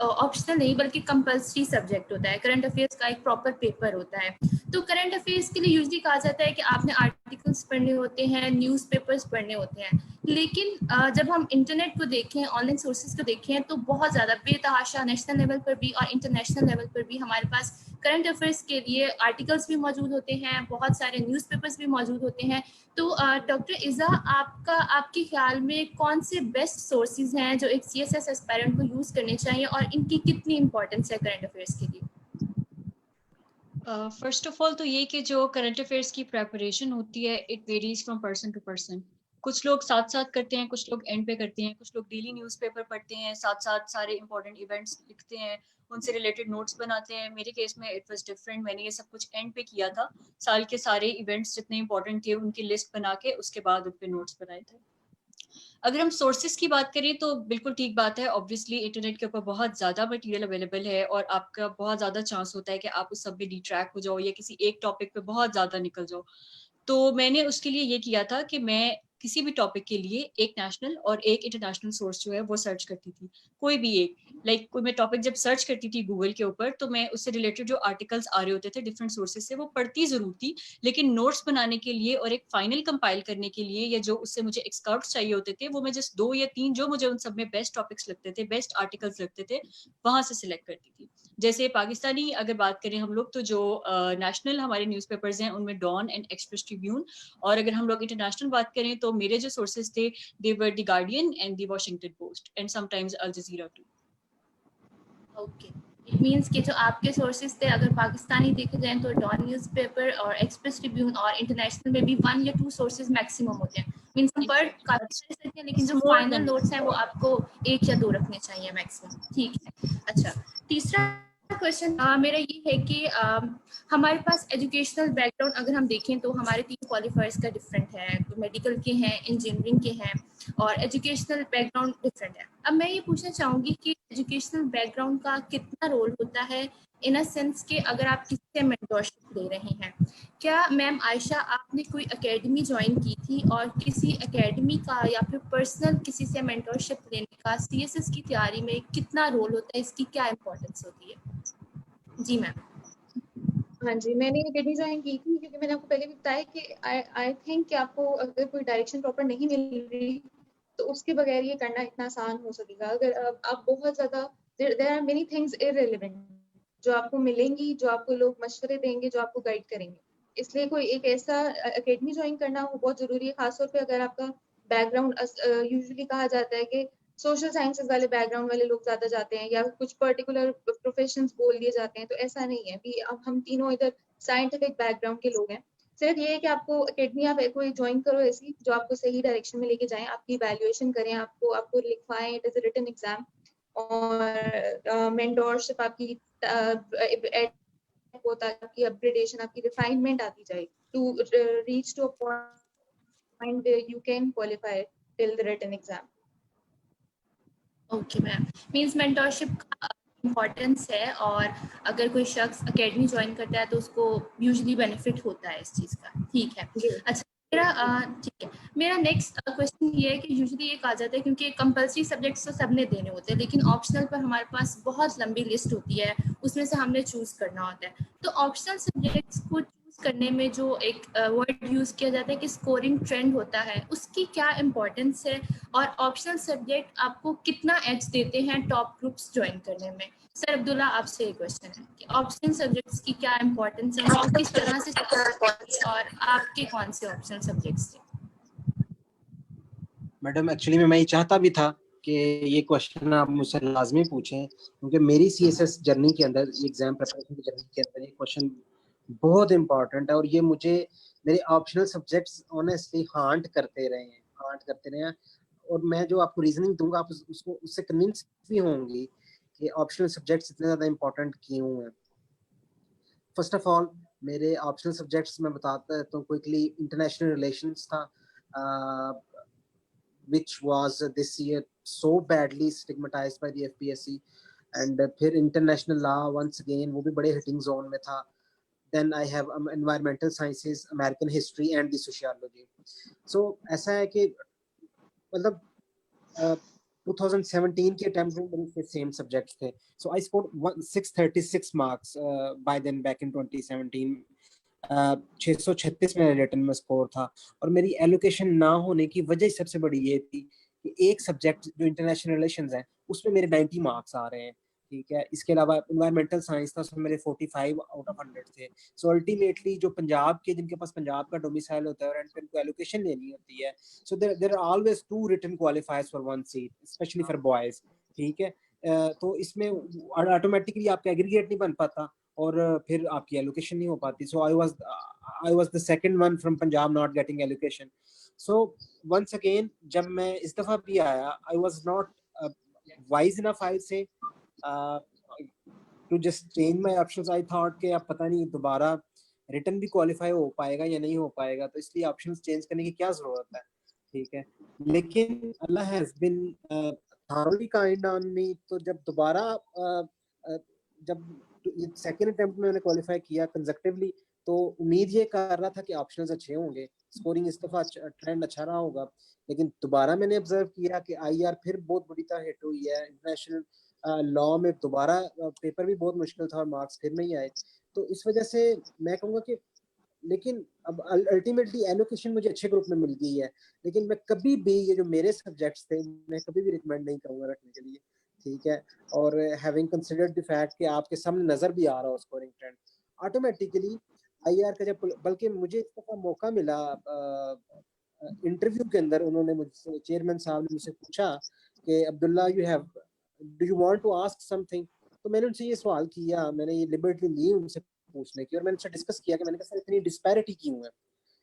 ऑप्शनल नहीं बल्कि कंपल्सरी सब्जेक्ट होता है। करंट अफेयर्स का एक प्रॉपर पेपर होता है। तो करंट अफेयर्स के लिए यूजली कहा जाता है कि आपने आर्टिकल्स पढ़ने होते हैं, न्यूज़पेपर्स पढ़ने होते हैं। लेकिन जब हम इंटरनेट को देखें, ऑनलाइन सोर्सेज को देखें, तो बहुत ज़्यादा बेतहाशा नेशनल लेवल पर भी और इंटरनेशनल लेवल पर भी हमारे पास करंट अफेयर्स के लिए आर्टिकल्स भी मौजूद होते हैं, बहुत सारे न्यूज़पेपर्स भी मौजूद होते हैं। तो डॉक्टर इज़ा, आपके ख्याल में कौन से बेस्ट सोर्सेज हैं जो एक CSS एस्पायरेंट को यूज़ करने चाहिए और इनकी कितनी इंपॉर्टेंस है करंट अफेयर्स के लिए? फर्स्ट ऑफ ऑल तो ये कि जो करंट अफेयर्स की प्रेपरेशन होती है, it varies from person to person. कुछ लोग साथ साथ करते हैं, कुछ लोग एंड पे करते हैं, कुछ लोग डेली न्यूज़पेपर पढ़ते हैं, साथ साथ सारे इंपॉर्टेंट इवेंट्स लिखते हैं, उनसे रिलेटेड नोट्स बनाते हैं। मेरे केस में इट वाज डिफरेंट, मैंने ये सब कुछ एंड पे किया था। साल के सारे इवेंट्स जितने इंपॉर्टेंट थे उनकी लिस्ट बना के उसके बाद उन पे नोट्स बनाए थे। अगर हम सोर्सेज की बात करें तो बिल्कुल ठीक बात है। ऑब्वियसली इंटरनेट के ऊपर बहुत ज़्यादा मटेरियल अवेलेबल है और आपका बहुत ज़्यादा चांस होता है कि आप उस सब में डिट्रैक्ट हो जाओ या किसी एक टॉपिक पे बहुत ज़्यादा निकल जाओ। तो मैंने उसके लिए ये किया था कि मैं किसी भी टॉपिक के लिए एक नेशनल और एक इंटरनेशनल सोर्स जो है वो सर्च करती थी, कोई भी एक। कोई मैं टॉपिक जब सर्च करती थी गूगल के ऊपर, तो मैं उससे रिलेटेड जो आर्टिकल्स आ रहे होते थे डिफरेंट सोर्सेज से, वो पढ़ती जरूर थी, लेकिन नोट्स बनाने के लिए और एक फाइनल कंपाइल करने के लिए या जो उससे मुझे एक्सपर्ट्स चाहिए होते थे, वो मैं जस्ट 2 या 3 जो मुझे उन सब में बेस्ट टॉपिक्स लगते थे, बेस्ट आर्टिकल्स लगते थे, वहां से सिलेक्ट करती थी। जैसे पाकिस्तानी अगर बात करें हम लोग, तो जो नेशनल हमारे न्यूज़पेपर्स हैं उनमें डॉन एंड एक्सप्रेस ट्रिब्यून, और अगर हम लोग इंटरनेशनल बात करें तो मेरे जो सोर्सेज थे they were the Guardian and the Washington Post and sometimes Al Jazeera too. Okay, it means कि जो आपके सोर्सेज थे, अगर पाकिस्तानी देखे जाएं तो डॉन न्यूज़पेपर और एक्सप्रेस ट्रिब्यून, और इंटरनेशनल में भी 1 या 2 सोर्सेज मैक्सिमम होते हैं। मीन्स हम पढ़ काफी सारे सकते हैं, लेकिन जो फाइनल नोट्स हैं वो आपको 1 या 2 रखने चाहिए मैक्सिमम। ठीक है। अच्छा, तीसरा क्वेश्चन मेरा ये है कि हमारे पास एजुकेशनल बैकग्राउंड अगर हम देखें तो हमारे 3 क्वालिफायर्स का डिफरेंट है। तो मेडिकल के हैं, इंजीनियरिंग के हैं, और एजुकेशनल बैकग्राउंड डिफरेंट है। अब मैं ये पूछना चाहूँगी कि एजुकेशनल बैकग्राउंड का कितना रोल होता है इन अ सेंस कि अगर आप किसी से मेंटोरशिप ले रहे हैं, क्या मैम आयशा आपने कोई एकेडमी ज्वाइन की थी और किसी एकेडमी का या फिर पर्सनल किसी से मेंटोरशिप लेने का CSS की तैयारी में कितना रोल होता है, इसकी क्या इंपॉर्टेंस होती है? जी मैम। हाँ जी, मैंने एकेडमी ज्वाइन की थी क्योंकि मैंने आपको पहले भी बताया कि आई थिंक कि आपको अगर कोई डायरेक्शन प्रॉपर नहीं मिल रही तो उसके बगैर ये करना इतना आसान हो सकेगा। अगर आप बहुत ज़्यादा there are many things irrelevant जो आपको मिलेंगी, जो आपको लोग मशवरे देंगे, जो आपको गाइड करेंगे। इसलिए कोई एक ऐसा एकेडमी ज्वाइन करना वो बहुत ज़रूरी है, खासतौर पे अगर आपका बैकग्राउंड यूजुअली कहा जाता है कि सोशल साइंसेज वाले बैकग्राउंड वाले लोग ज़्यादा जाते हैं या कुछ पर्टिकुलर प्रोफेशंस बोल दिए जाते हैं, तो ऐसा नहीं है भी अब हम तीनों इधर साइंटिफिक बैकग्राउंड के लोग हैं। सिर्फ ये है कि आपको एकेडमी आप कोई ज्वाइन करो ऐसी जो आपको सही डायरेक्शन में लेके जाएं, आपकी इवैल्यूएशन करें, आपको लिखवाएं, it is a written exam, और मेंटोरशिप आपकी आपकी अपग्रेडेशन, आपकी रिफाइनमेंट आती जाए to reach to a point where you can qualify till the written exam. Okay ma'am, means mentorship का इम्पोर्टेंस है और अगर कोई शख्स एकेडमी ज्वाइन करता है तो उसको यूजुअली बेनिफिट होता है इस चीज़ का। ठीक है, अच्छा ठीक है। मेरा नेक्स्ट क्वेश्चन ये है कि यूजुअली ये कहा जाता है क्योंकि कंपल्सरी सब्जेक्ट्स तो सबने देने होते हैं, लेकिन ऑप्शनल पर हमारे पास बहुत लंबी लिस्ट होती है, उसमें से हमने चूज करना होता है। तो ऑप्शनल सब्जेक्ट्स को चूज करने में जो एक वर्ड यूज किया जाता है कि स्कोरिंग ट्रेंड होता है, उसकी क्या इंपॉर्टेंस है और ऑप्शनल सब्जेक्ट आपको कितना एज देते हैं टॉप ग्रुप्स ज्वाइन करने में? सर अब्दुल्ला, आपसे एक क्वेश्चन है कि ऑप्शनल सब्जेक्ट्स की क्या इंपॉर्टेंस है, उनको किस तरह से और आपके कौन से ऑप्शनल सब्जेक्ट्स थे? मैडम एक्चुअली मैं ये चाहता भी था कि ये क्वेश्चन आप मुझसे लाजमी पूछें, क्योंकि मेरी CSS जर्नी के अंदर, एग्जाम प्रिपरेशन की जर्नी के अंदर ये क्वेश्चन बहुत इंपॉर्टेंट है और ये मुझे मेरे ऑप्शनल सब्जेक्ट्स ऑनेस्टली हांट करते रहे हैं। और मैं जो आपको रीजनिंग दूंगा, आप उसको उससे कन्विंस भी होंगी कि ऑप्शनल सब्जेक्ट्स इतने ज़्यादा इंपॉर्टेंट क्यों हैं। फर्स्ट ऑफ ऑल, मेरे ऑप्शनल सब्जेक्ट्स में बताता तो क्विकली इंटरनेशनल रिलेशंस था, which was this year so badly stigmatized by the FPSC, and फिर international law once again वो भी बड़े hitting zone में था। Then I have environmental sciences, American history and the sociology. So ऐसा है कि मतलब 2017 के अटेम्प्ट में मेरे सेम सब्जेक्ट्स थे। So I scored 636 marks by then back in 2017. 636 मेरा रिटर्न में स्कोर था और मेरी एलोकेशन ना होने की वजह सबसे बड़ी ये थी कि एक सब्जेक्ट जो इंटरनेशनल रिलेशंस है उसमें मेरे 90 मार्क्स आ रहे हैं। ठीक है, इसके अलावा एनवायरमेंटल साइंस था, उसमें मेरे 45 आउट ऑफ 100 थे। सो अल्टीमेटली जो पंजाब के, जिनके पास पंजाब का डोमिसाइल होता है और उनको एलोकेशन लेनी होती है, so there are always 2 written qualifiers for 1 seat, especially for boys. ठीक है, तो इसमें ऑटोमेटिकली आपका एग्रीगेट नहीं बन पाता और फिर आपकी एलोकेशन नहीं हो पाती। So I was the second one from Punjab not getting allocation. So once again जब मैं इस दफा भी आया, I was not wise enough I say to just change my options. I thought कि अब पता नहीं दोबारा रिटर्न भी क्वालिफाई हो पाएगा या नहीं हो पाएगा, तो इसलिए ऑप्शंस चेंज करने की क्या जरूरत है। ठीक है, लेकिन Allah has been thoroughly kind on me। तो जब दोबारा जब सेकंड अटेम्प्ट में मैंने क्वालिफाई किया कंसेक्टिवली, तो उम्मीद ये कर रहा था कि ऑप्शंस अच्छे होंगे, स्कोरिंग इस दफा ट्रेंड अच्छा रहा होगा। लेकिन दोबारा मैंने ऑब्जर्व किया कि IR फिर बहुत बुरी तरह हिट हुई है। इंटरनेशनल लॉ में दोबारा पेपर भी बहुत मुश्किल था और मार्क्स फिर नहीं आए। तो इस वजह से मैं कहूँगा कि, लेकिन अब अल्टीमेटली एलोकेशन मुझे अच्छे ग्रुप में मिल गई है, लेकिन मैं कभी भी ये जो मेरे सब्जेक्ट्स थे मैं कभी भी रिकमेंड नहीं करूँगा रखने के लिए। ठीक है, और हैविंग कंसिडर्ड द फैक्ट कि आपके सामने नजर भी आ रहा हो स्कोरिंग ट्रेंड, ऑटोमेटिकली IR का जब, बल्कि मुझे इसका मौका मिला इंटरव्यू के अंदर, उन्होंने मुझसे, चेयरमैन साहब ने मुझसे पूछा कि Abdullah do you want to ask something. तो मैंने उनसे ये सवाल किया, मैंने ये लिबर्टी ली उनसे पूछने की, और मैंने उनसे डिस्कस किया कि मैंने कहा सर इतनी डिस्पैरिटी क्यों है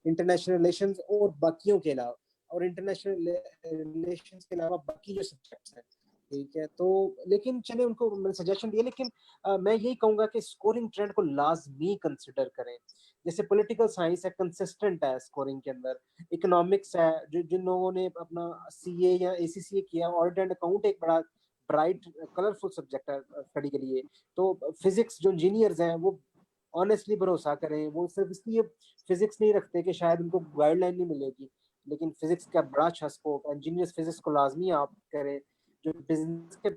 इंटरनेशनल रिलेशंस और बाकियों के अलावा, और इंटरनेशनल रिलेशंस के अलावा बाकी जो सब्जेक्ट्स हैं। ठीक है, तो लेकिन चले उनको मैंने सजेशन दिया, लेकिन मैं यही कहूँगा कि स्कोरिंग ट्रेंड को लाजमी कंसिडर करें। जैसे पॉलिटिकल साइंस है, कंसिस्टेंट है स्कोरिंग के अंदर। इकोनॉमिक्स है, जो जिन लोगों ने अपना CA या ACCA किया, ऑडिट एंड अकाउंट एक बड़ा ब्राइट कलरफुल सब्जेक्ट है स्टडी के लिए। तो फिजिक्स जो इंजीनियर्स हैं वो ऑनेस्टली भरोसा करें, वो सिर्फ इसलिए फिजिक्स नहीं रखते कि शायद उनको गाइडलाइन नहीं मिलेगी, लेकिन फिजिक्स का बड़ा अच्छा स्कोप है। इंजीनियर्स फिजिक्स को लाजमी आप करें। जो बिजनेस के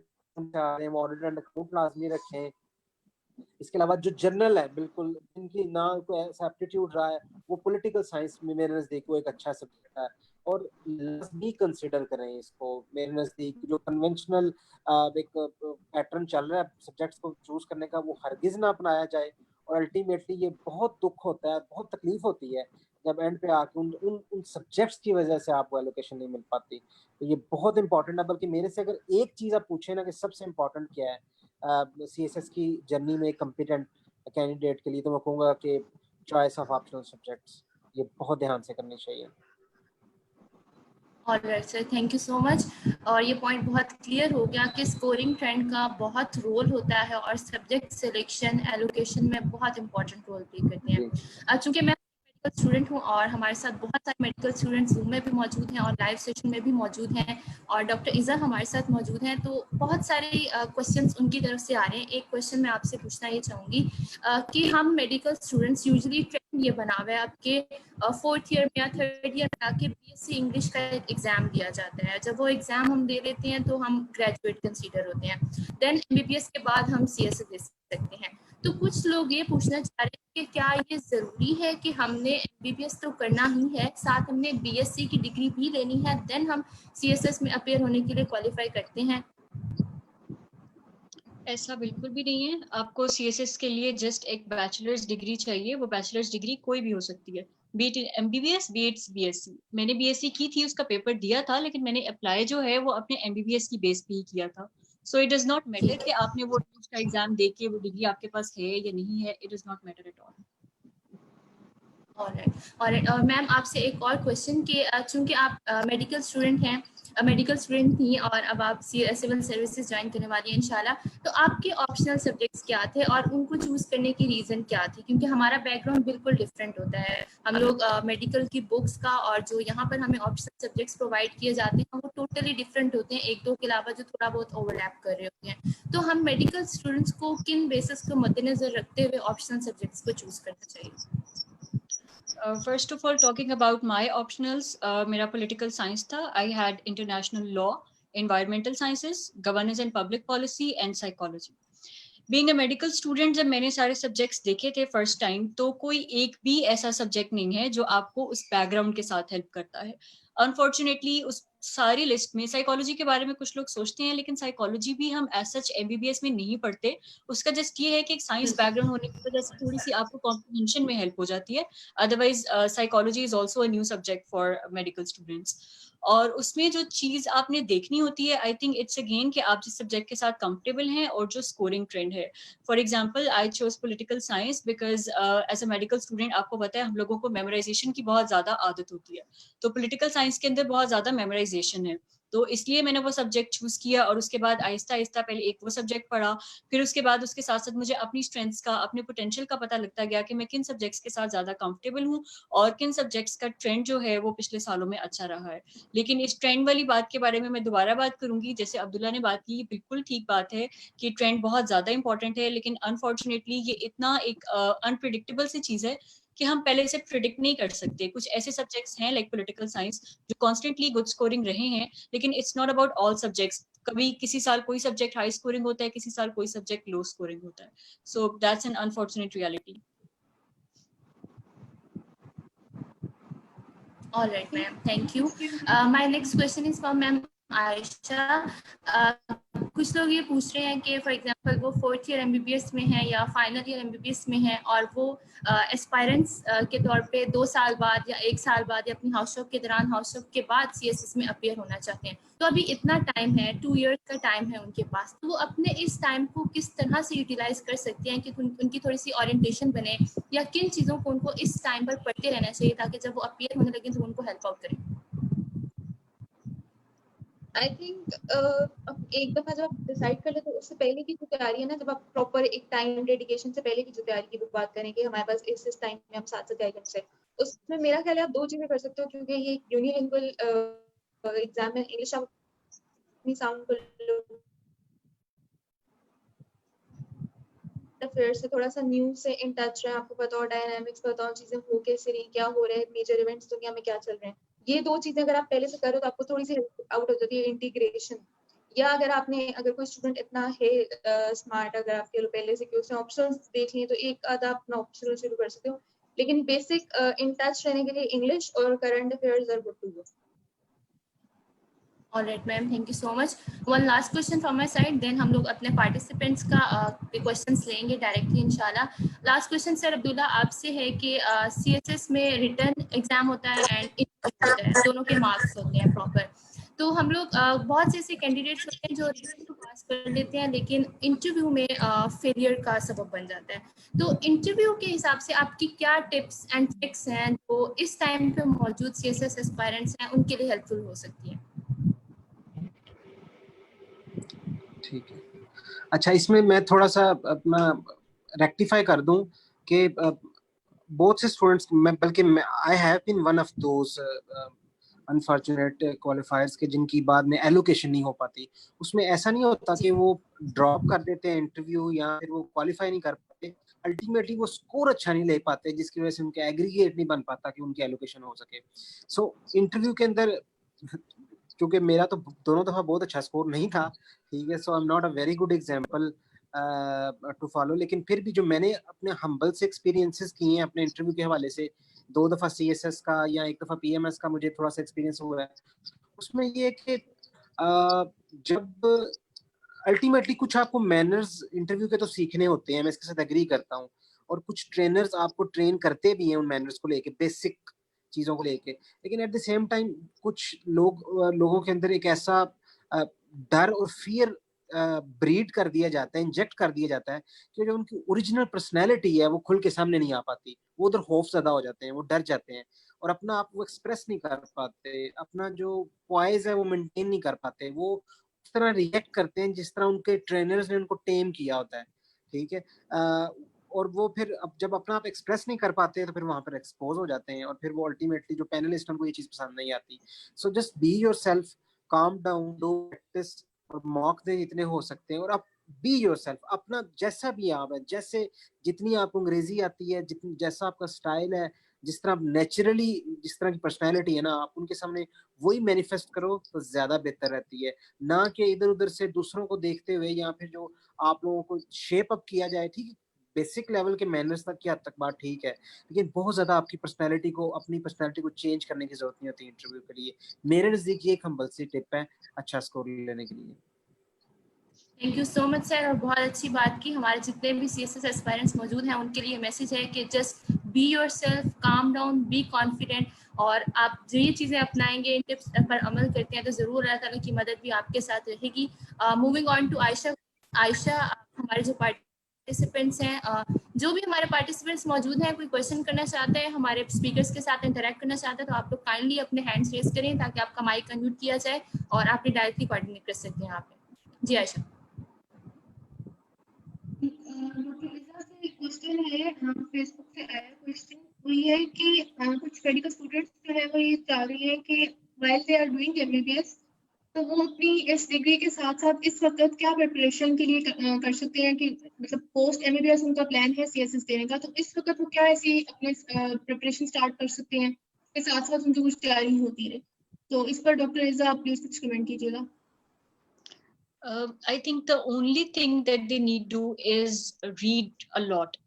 वो ऑडिट एंड अकाउंट लाजमी रखें। इसके अलावा जो जर्नल है बिल्कुल इनकी ना कोई ऐसा एप्टीट्यूड रहा है, वो पॉलिटिकल साइंस में मेरे नजदीक वो एक अच्छा सब्जेक्ट है और भी कंसिडर करें इसको। मेरे नजदीक जो कन्वेंशनल एक पैटर्न चल रहा है सब्जेक्ट्स को चूज करने का, वो हरगिज ना अपनाया जाए। और अल्टीमेटली ये बहुत दुख होता है, बहुत तकलीफ होती है जब एंड पे आके उन सब्जेक्ट्स की वजह से आपको एलोकेशन नहीं मिल पाती। तो ये बहुत इंपॉर्टेंट है। बल्कि मेरे से अगर एक चीज आप पूछे ना कि सबसे इम्पोर्टेंट क्या है CSS की जर्नी में कॉम्पिटेंट कैंडिडेट के लिए, तो मैं कहूँगा कि चॉइस ऑफ ऑप्शनल सब्जेक्ट्स ये बहुत ध्यान से करनी चाहिए। Alright sir, thank you so much. और ये पॉइंट बहुत क्लियर हो गया कि स्कोरिंग ट्रेंड का बहुत रोल होता है और सब्जेक्ट सिलेक्शन एलोकेशन में बहुत इंपॉर्टेंट रोल प्ले करते हैं। चूंकि मैं मेडिकल स्टूडेंट हूँ और हमारे साथ बहुत सारे मेडिकल स्टूडेंट्स जूम में भी मौजूद हैं और लाइव सेशन में भी मौजूद हैं और डॉक्टर इज़ा हमारे साथ मौजूद हैं, तो बहुत सारे क्वेश्चंस उनकी तरफ से आ रहे हैं। एक क्वेश्चन मैं आपसे पूछना ये चाहूँगी कि हम मेडिकल स्टूडेंट्स यूजुअली ट्रेंड ये बना हुआ है आपके 4th ईयर में या 3rd ईयर में आके BSc इंग्लिश का एक एग्जाम दिया जाता है। जब वो एग्जाम हम दे लेते हैं तो हम ग्रेजुएट कंसीडर होते हैं। देन MBBS के बाद हम CSS दे सकते हैं। तो कुछ लोग ये पूछना चाह रहे हैं कि क्या ये जरूरी है कि हमने MBBS तो करना ही है, साथ हमने BSc की डिग्री भी लेनी है, देन हम CSS में अपेयर होने के लिए क्वालिफाई करते हैं? ऐसा बिल्कुल भी नहीं है। आपको CSS के लिए जस्ट एक बैचलर्स डिग्री चाहिए। वो बैचलर्स डिग्री कोई भी हो सकती है, बीट MBBS बीट BSc। मैंने BSc की थी, उसका पेपर दिया था, लेकिन मैंने अप्लाई जो है वो अपने MBBS की बेस पे ही किया था। So it does not matter कि आपने वो का एग्जाम दे के वो डिग्री आपके पास है या नहीं है। It does not matter at all. Alright. और मैम आपसे एक और क्वेश्चन कि चूंकि आप मेडिकल स्टूडेंट हैं, मेडिकल स्टूडेंट थी और अब आप सिविल सर्विसेज ज्वाइन करने वाली हैं इंशाल्लाह, तो आपके ऑप्शनल सब्जेक्ट्स क्या थे और उनको चूज करने की रीज़न क्या थी? क्योंकि हमारा बैकग्राउंड बिल्कुल डिफरेंट होता है। हम लोग मेडिकल की बुक्स का और जो यहाँ पर हमें ऑप्शनल सब्जेक्ट्स प्रोवाइड किए जाते हैं वो टोटली डिफरेंट होते हैं, एक दो के अलावा जो थोड़ा बहुत ओवरलैप कर रहे होते हैं। तो हम मेडिकल स्टूडेंट्स को किन बेसिस को मद्देनजर रखते हुए ऑप्शनल सब्जेक्ट्स को चूज करना चाहिए? First of all, talking about my optionals, मेरा political science था. I had international law, environmental sciences, governance and public policy, and psychology. Being a medical student, जब मैंने सारे subjects देखे थे first time, तो कोई एक भी ऐसा subject नहीं है जो आपको उस background के साथ help करता है. Unfortunately, उस सारी लिस्ट में साइकोलॉजी के बारे में कुछ लोग सोचते हैं, लेकिन साइकोलॉजी भी हम एज सच MBBS में नहीं पढ़ते. उसका जस्ट ये है कि एक साइंस बैकग्राउंड होने की वजह से थोड़ी सी आपको कॉम्प्रिहेंशन में हेल्प हो जाती है. Otherwise psychology is also a new subject for medical students. और उसमें जो चीज आपने देखनी होती है, आई थिंक इट्स अगेन कि आप जिस सब्जेक्ट के साथ कंफर्टेबल हैं और जो स्कोरिंग ट्रेंड है. For example, I chose political science because as a medical student आपको पता है हम लोगों को मेमोराइजेशन की बहुत ज्यादा आदत होती है. तो पॉलिटिकल साइंस के अंदर बहुत ज्यादा मेमोराइजेशन है, तो इसलिए मैंने वो सब्जेक्ट चूज किया. और उसके बाद आहिस्ता आहिस्ता पहले एक वो सब्जेक्ट पढ़ा, फिर उसके बाद उसके साथ साथ मुझे अपनी स्ट्रेंथ्स का, अपने पोटेंशियल का पता लगता गया कि मैं किन सब्जेक्ट्स के साथ ज्यादा कंफर्टेबल हूँ और किन सब्जेक्ट्स का ट्रेंड जो है वो पिछले सालों में अच्छा रहा है. लेकिन इस ट्रेंड वाली बात के बारे में मैं दोबारा बात करूंगी. जैसे अब्दुल्ला ने बात की, बिल्कुल ठीक बात है कि ट्रेंड बहुत ज्यादा इंपॉर्टेंट है, लेकिन अनफॉर्चुनेटली ये इतना एक अनप्रिडिक्टेबल सी चीज है कि हम पहले से प्रिडिक्ट नहीं कर सकते. कुछ ऐसे सब्जेक्ट्स हैं लाइक पॉलिटिकल साइंस जो कॉन्स्टेंटली गुड स्कोरिंग रहे हैं, लेकिन it's not about all subjects. कभी किसी साल कोई सब्जेक्ट हाई स्कोरिंग होता है, किसी साल कोई सब्जेक्ट लो स्कोरिंग होता है. So that's an unfortunate reality. All right, ma'am. Thank you. My next question is from ma'am Ayesha. कुछ लोग ये पूछ रहे हैं कि फॉर एग्जांपल वो 4th ईयर MBBS में है या फाइनल ईयर MBBS में है और वो एस्पायरेंट्स के तौर पे 2 साल बाद या 1 साल बाद या अपनी हाउस शॉप के दौरान हाउस शॉप के बाद CSS में अपियर होना चाहते हैं. तो अभी इतना टाइम है, 2 इयर्स का टाइम है उनके पास, तो वो अपने इस टाइम को किस तरह से यूटिलाइज कर सकते हैं कि उनकी थोड़ी सी ओरिएंटेशन बने, या किन चीज़ों को उनको इस टाइम पर पढ़ते रहना चाहिए ताकि जब वो अपियर होने लगे तो उनको हेल्प आउट करें? आई थिंक एक दफा जब आप डिसाइड कर ले तो उससे पहले की जो तैयारी है ना, जब आप प्रॉपर एक टाइम डेडिकेशन से पहले की जो तैयारी की बात करें कि हमारे पास इस टाइम में हम 7 से 10 घंटे से, उसमें मेरा ख्याल है आप 2 चीजें कर सकते हो. क्योंकि ये यूनिलिंगुअल एग्जाम है, इंग्लिश आप अपनी साउंड को अफेयर से थोड़ा सा न्यूज से इन टच रहे, आपको पता हो डायनामिक्स, पता हो चीजें हो कैसे रही, क्या हो रहा है, मेजर इवेंट्स दुनिया में क्या चल रहे हैं। ये 2 चीजें अगर आप पहले से करो तो आपको थोड़ी सी आउट हो जाती है इंटीग्रेशन। या अगर कोई स्टूडेंट इतना है स्मार्ट, अगर आपके पहले से कि उसने ऑप्शंस देख लिए तो एक आधा अपना ऑप्शनल शुरू कर सकते हो, लेकिन बेसिक इन टच रहने के लिए इंग्लिश और current affairs are good to go. Alright ma'am, thank you so much. One last question from my side, then हम लोग अपने पार्टिसिपेंट्स का क्वेश्चंस लेंगे डायरेक्टली इंशाल्लाह। लास्ट क्वेश्चन सर अब्दुल्ला आपसे है कि सीएसएस में रिटन एग्जाम होता है एंड इंटरव्यू होता है, दोनों के मार्क्स होते हैं प्रॉपर। तो हम लोग बहुत से ऐसे कैंडिडेट्स होते हैं जो रिटन तो पास कर लेते हैं लेकिन इंटरव्यू में फेलियर का सबब बन जाता है। तो इंटरव्यू के हिसाब से आपकी क्या टिप्स एंड ट्रिक्स हैं जो इस टाइम पे मौजूद सीएसएस एस्पायरेंट्स हैं उनके लिए हेल्पफुल हो सकती है? ठीक है, अच्छा इसमें मैं थोड़ा सा अपना रेक्टिफाई कर दूं कि बोथ से स्टूडेंट्स, मैं बल्कि I have been one of those unfortunate qualifiers के जिनकी बाद में एलोकेशन नहीं हो पाती। उसमें ऐसा नहीं होता कि वो ड्रॉप कर देते हैं इंटरव्यू या फिर वो क्वालिफाई नहीं कर पाते, अल्टीमेटली वो स्कोर अच्छा नहीं ले पाते जिसकी वजह से उनके एग्रीगेट नहीं बन पाता कि उनकी एलोकेशन हो सके। सो इंटरव्यू के अंदर क्योंकि मेरा तो दोनों दफा बहुत अच्छा स्कोर नहीं था, ठीक है, so I am not a very good example to follow, लेकिन फिर भी जो मैंने अपने हम्बल से एक्सपीरियंसेस किए हैं अपने इंटरव्यू के हवाले से, 2 दफा सीएसएस का या 1 दफा पीएमएस का मुझे थोड़ा सा एक्सपीरियंस हुआ है, उसमें ये कि जब अल्टीमेटली कुछ आपको मैनर्स इंटरव्यू के तो सीखने होते हैं, मैं इसके साथ एग्री करता हूँ, और कुछ ट्रेनर्स आपको ट्रेन करते भी हैं उन मैनर्स को लेके, बेसिक चीजों को लेके, लेकिन एट द सेम टाइम कुछ लोगों के अंदर एक ऐसा डर और फियर ब्रीड कर दिया जाता है, इंजेक्ट कर दिया जाता है कि जो उनकी ओरिजिनल पर्सनैलिटी है वो खुल के सामने नहीं आ पाती, वो उधर खौफजदा हो जाते हैं, वो डर जाते हैं और अपना आप वो एक्सप्रेस नहीं कर पाते, अपना जो पॉइज है वो मेंटेन नहीं कर पाते, वो उस तरह रिएक्ट करते हैं जिस तरह उनके ट्रेनर्स ने उनको टेम किया होता है, ठीक है। और वो फिर अब जब अपना आप एक्सप्रेस नहीं कर पाते तो फिर वहां पर एक्सपोज हो जाते हैं और फिर वो अल्टीमेटली जो पैनलिस्ट उनको ये चीज पसंद नहीं आती। So just be yourself, calm down, do practice और मॉक दे जितने हो सकते हैं, और आप बी योरसेल्फ, अपना जैसा भी आप है, जैसे जितनी आपको अंग्रेजी आती है, जितनी जैसा आपका स्टाइल है, जिस तरह आप नेचुरली, जिस तरह की पर्सनैलिटी है ना, आप उनके सामने वही मैनिफेस्ट करो तो ज्यादा बेहतर रहती है, ना कि इधर उधर से दूसरों को देखते हुए या फिर जो आप लोगों को शेप अप किया जाए। ठीक है, बेसिक लेवल के मैनर्स तक की हद तक बात ठीक है, लेकिन बहुत ज्यादा आपकी पर्सनैलिटी को, अपनी पर्सनैलिटी को चेंज करने की जरूरत नहीं होती इंटरव्यू के लिए। मेरे नजदीक ये एक हम्बल सी टिप है अच्छा स्कोर लेने के लिए। Thank you so much sir, और बहुत अच्छी बात की। हमारे जितने भी सीएसएस एस्पायरेंट्स मौजूद हैं उनके लिए मैसेज है कि just be yourself, calm down, be confident, और आप जो ये चीज़ें अपनाएंगे, इन टिप्स पर अमल करते हैं तो ज़रूर अल्लाह ताला की मदद भी आपके साथ रहेगी। मूविंग ऑन टू आयशा, हमारे जो पार्टिसिपेंट्स हैं, जो भी हमारे पार्टिसिपेंट्स मौजूद हैं, कोई क्वेश्चन करना चाहते हैं, हमारे स्पीकर्स के साथ इंटरेक्ट करना चाहते हैं, तो आप लोग काइंडली अपने हैंड्स रेज करें ताकि आपका माइक अनम्यूट किया जाए और आप डायरेक्टली कोऑर्डिनेट कर सकते हैं यहाँ पे। जी आयशा। क्वेश्चन है, फेसबुक से आया क्वेश्चन, वो ये है कि कुछ मेडिकल स्टूडेंट्स जो है वो ये चाह रही है कि while they are doing MBBS, तो वो अपनी इस डिग्री के साथ साथ इस वक्त क्या प्रिपरेशन के लिए कर सकते हैं, कि मतलब पोस्ट एमबीबीएस उनका प्लान है सीएसएस देने का, तो इस वक्त वो क्या ऐसी अपने प्रिपरेशन स्टार्ट कर सकते हैं, के साथ साथ उनकी कुछ तैयारी होती रहे। तो इस पर डॉक्टर रिजा आप प्लीज कुछ कमेंट कीजिएगा। I think the only thing that they need to do is read a lot.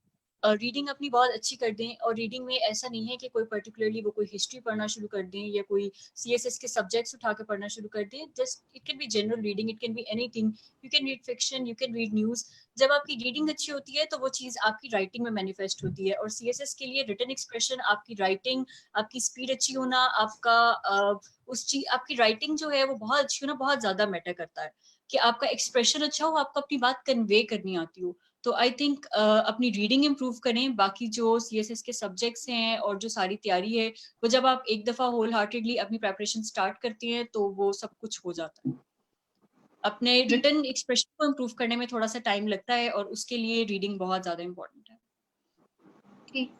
Reading अपनी बहुत अच्छी कर दें, और रीडिंग में ऐसा नहीं है कि कोई पर्टिकुलरली वो कोई हिस्ट्री पढ़ना शुरू कर दें या कोई सीएसएस के सब्जेक्ट्स उठा के पढ़ना शुरू कर दें। Just it can be general reading, it can be anything, you can read fiction, you can read news. जब आपकी रीडिंग अच्छी होती है तो वो चीज़ आपकी राइटिंग में मैनिफेस्ट होती है, और सीएसएस के लिए रिटन एक्सप्रेशन, आपकी राइटिंग, आपकी स्पीड अच्छी होना, आपका आपकी राइटिंग जो है वो बहुत अच्छी होना बहुत ज़्यादा मैटर करता है, कि आपका एक्सप्रेशन अच्छा हो, आपको अपनी बात कन्वे करनी आती हो। तो आई थिंक अपनी रीडिंग इम्प्रूव करें, बाकी जो सीएसएस के सब्जेक्ट्स हैं और जो सारी तैयारी है वो जब आप एक दफ़ा होल हार्टेडली अपनी प्रेपरेशन स्टार्ट करते हैं तो वो सब कुछ हो जाता है। अपने रिटन एक्सप्रेशन को इम्प्रूव करने में थोड़ा सा टाइम लगता है और उसके लिए रीडिंग बहुत ज़्यादा इम्पोर्टेंट है। ठीक,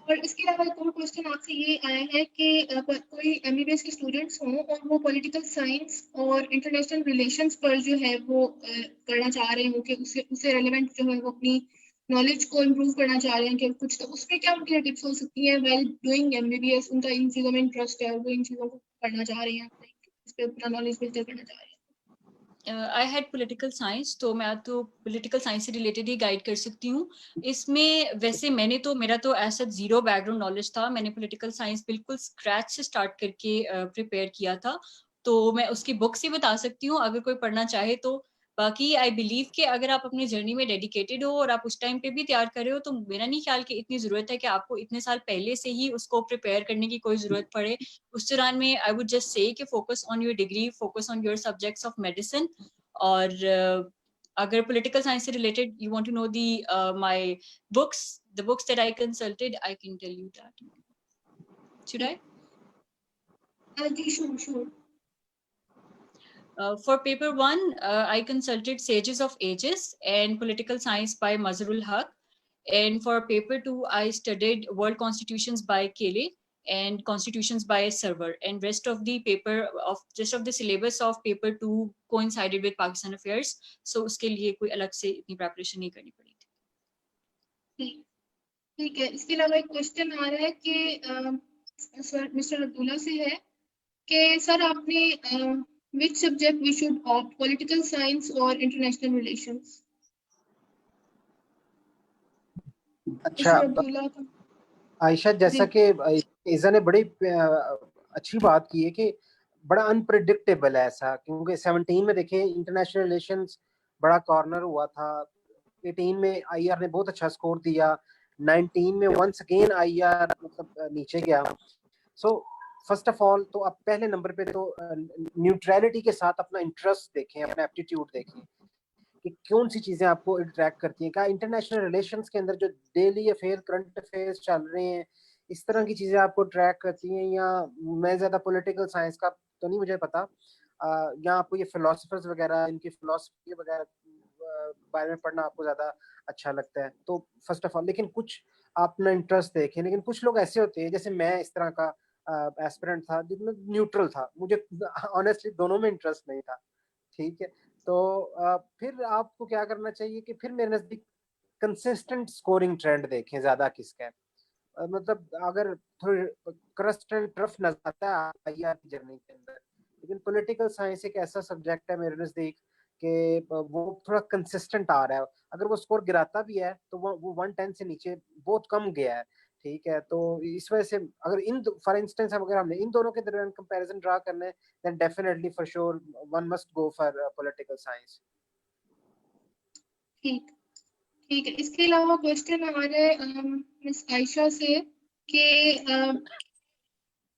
और इसके अलावा एक और क्वेश्चन आपसे ये आया है कि कोई एमबीबीएस के स्टूडेंट्स हों और वो पॉलिटिकल साइंस और इंटरनेशनल रिलेशंस पर जो है वो करना चाह रहे हो, कि उससे रिलेवेंट जो है वो अपनी नॉलेज को इम्प्रूव करना चाह रहे हैं कि कुछ, तो उसमें क्या उनकी टिप्स हो सकती हैं वेल डूइंग एमबीबीएस, उनका इन चीज़ों में इंटरेस्ट है, वो इन चीज़ों को पढ़ना चाह रहे हैं, इस पे अपना नॉलेज बेहतर करना चाह रहे हैं। आई हैड पॉलिटिकल साइंस, तो मैं तो पॉलिटिकल साइंस से रिलेटेड ही गाइड कर सकती हूँ इसमें। वैसे मेरा तो ऐसा जीरो बैकग्राउंड नॉलेज था, मैंने पॉलिटिकल साइंस बिल्कुल स्क्रैच से स्टार्ट करके प्रिपेयर किया था, तो मैं उसकी बुक से बता सकती हूँ अगर कोई पढ़ना चाहे तो। बाकी आई बिलीव कि अगर आप अपनी जर्नी में डेडिकेटेड हो और आप उस टाइम पे भी तैयार कर रहे हो, तो मेरा नहीं ख्याल कि इतनी जरूरत है कि आपको इतने साल पहले से ही उसको प्रिपेयर करने की कोई जरूरत पड़े। उस दौरान में आई वुड जस्ट से कि focus on your degree, focus on your subjects of medicine. और अगर political science से related you want to know the the books that I consulted, I can tell you that. Should I? Sure. For paper 1, I consulted Sages of Ages and Political Science by Mazharul Haq. And for paper 2, I studied World Constitutions by Kele and Constitutions by Server. And rest of the syllabus of paper 2 coincided with Pakistan Affairs. So उसके लिए कोई अलग से इतनी preparation नहीं करनी पड़ी थी। ठीक है, इसके अलावा एक क्वेश्चन आ रहा है कि सर मिस्टर अब्दुल्ला से है कि सर आपने which subject we should opt, political science or international relations? अच्छा आयशा, जैसा कि इज़ा ने बड़ी अच्छी बात की है कि बड़ा अनप्रेडिक्टेबल है ऐसा, क्योंकि 17 में देखें इंटरनेशनल रिलेशंस बड़ा कॉर्नर हुआ था, 18 में आईआर ने बहुत अच्छा स्कोर दिया, 19 में वंस अगेन आईआर मतलब नीचे गया। सो फर्स्ट ऑफ ऑल तो आप पहले नंबर पे तो न्यूट्रलिटी के साथ अपना इंटरेस्ट देखें, अपना एप्टीट्यूड देखें कि कौन सी चीजें आपको अट्रैक्ट करती हैं। क्या इंटरनेशनल रिलेशंस के अंदर जो डेली अफेयर, करंट अफेयर्स चल रहे हैं, इस तरह की चीजें आपको अट्रैक्ट करती हैं, या मैं ज्यादा पॉलिटिकल साइंस का तो नहीं मुझे पता, या आपको ये फिलोसफर्स वगैरह, इनकी फिलोसफी वगैरह बारे में पढ़ना आपको ज्यादा अच्छा लगता है। तो फर्स्ट ऑफ ऑल लेकिन कुछ आप अपना इंटरेस्ट देखें। लेकिन कुछ लोग ऐसे होते हैं, जैसे मैं इस तरह का एस्पिरेंट था जिसमें न्यूट्रल था, मुझे ऑनेस्टली दोनों में इंटरेस्ट नहीं था, ठीक है। तो फिर आपको क्या करना चाहिए कि फिर मेरे नजदीक कंसिस्टेंट स्कोरिंग ट्रेंड देखें ज्यादा किसका है, मतलब अगर थोड़ी क्रस्ट एंड टफ नजर आता है आईआर की जर्नी के अंदर, लेकिन पॉलिटिकल साइंस एक ऐसा सब्जेक्ट है मेरे नजदीक कि वो थोड़ा कंसिस्टेंट आ रहा है। अगर वो स्कोर गिराता भी है तो वो 110 से नीचे बहुत कम गया है, ठीक है। तो इस वजह से अगर फॉर इंस्टेंस अगर हमने इन दोनों के दरमियान कंपैरिजन ड्रा करना है, then definitely for sure one must go for political science. ठीक है। इसके अलावा क्वेश्चन आ रहे मिस आयशा से कि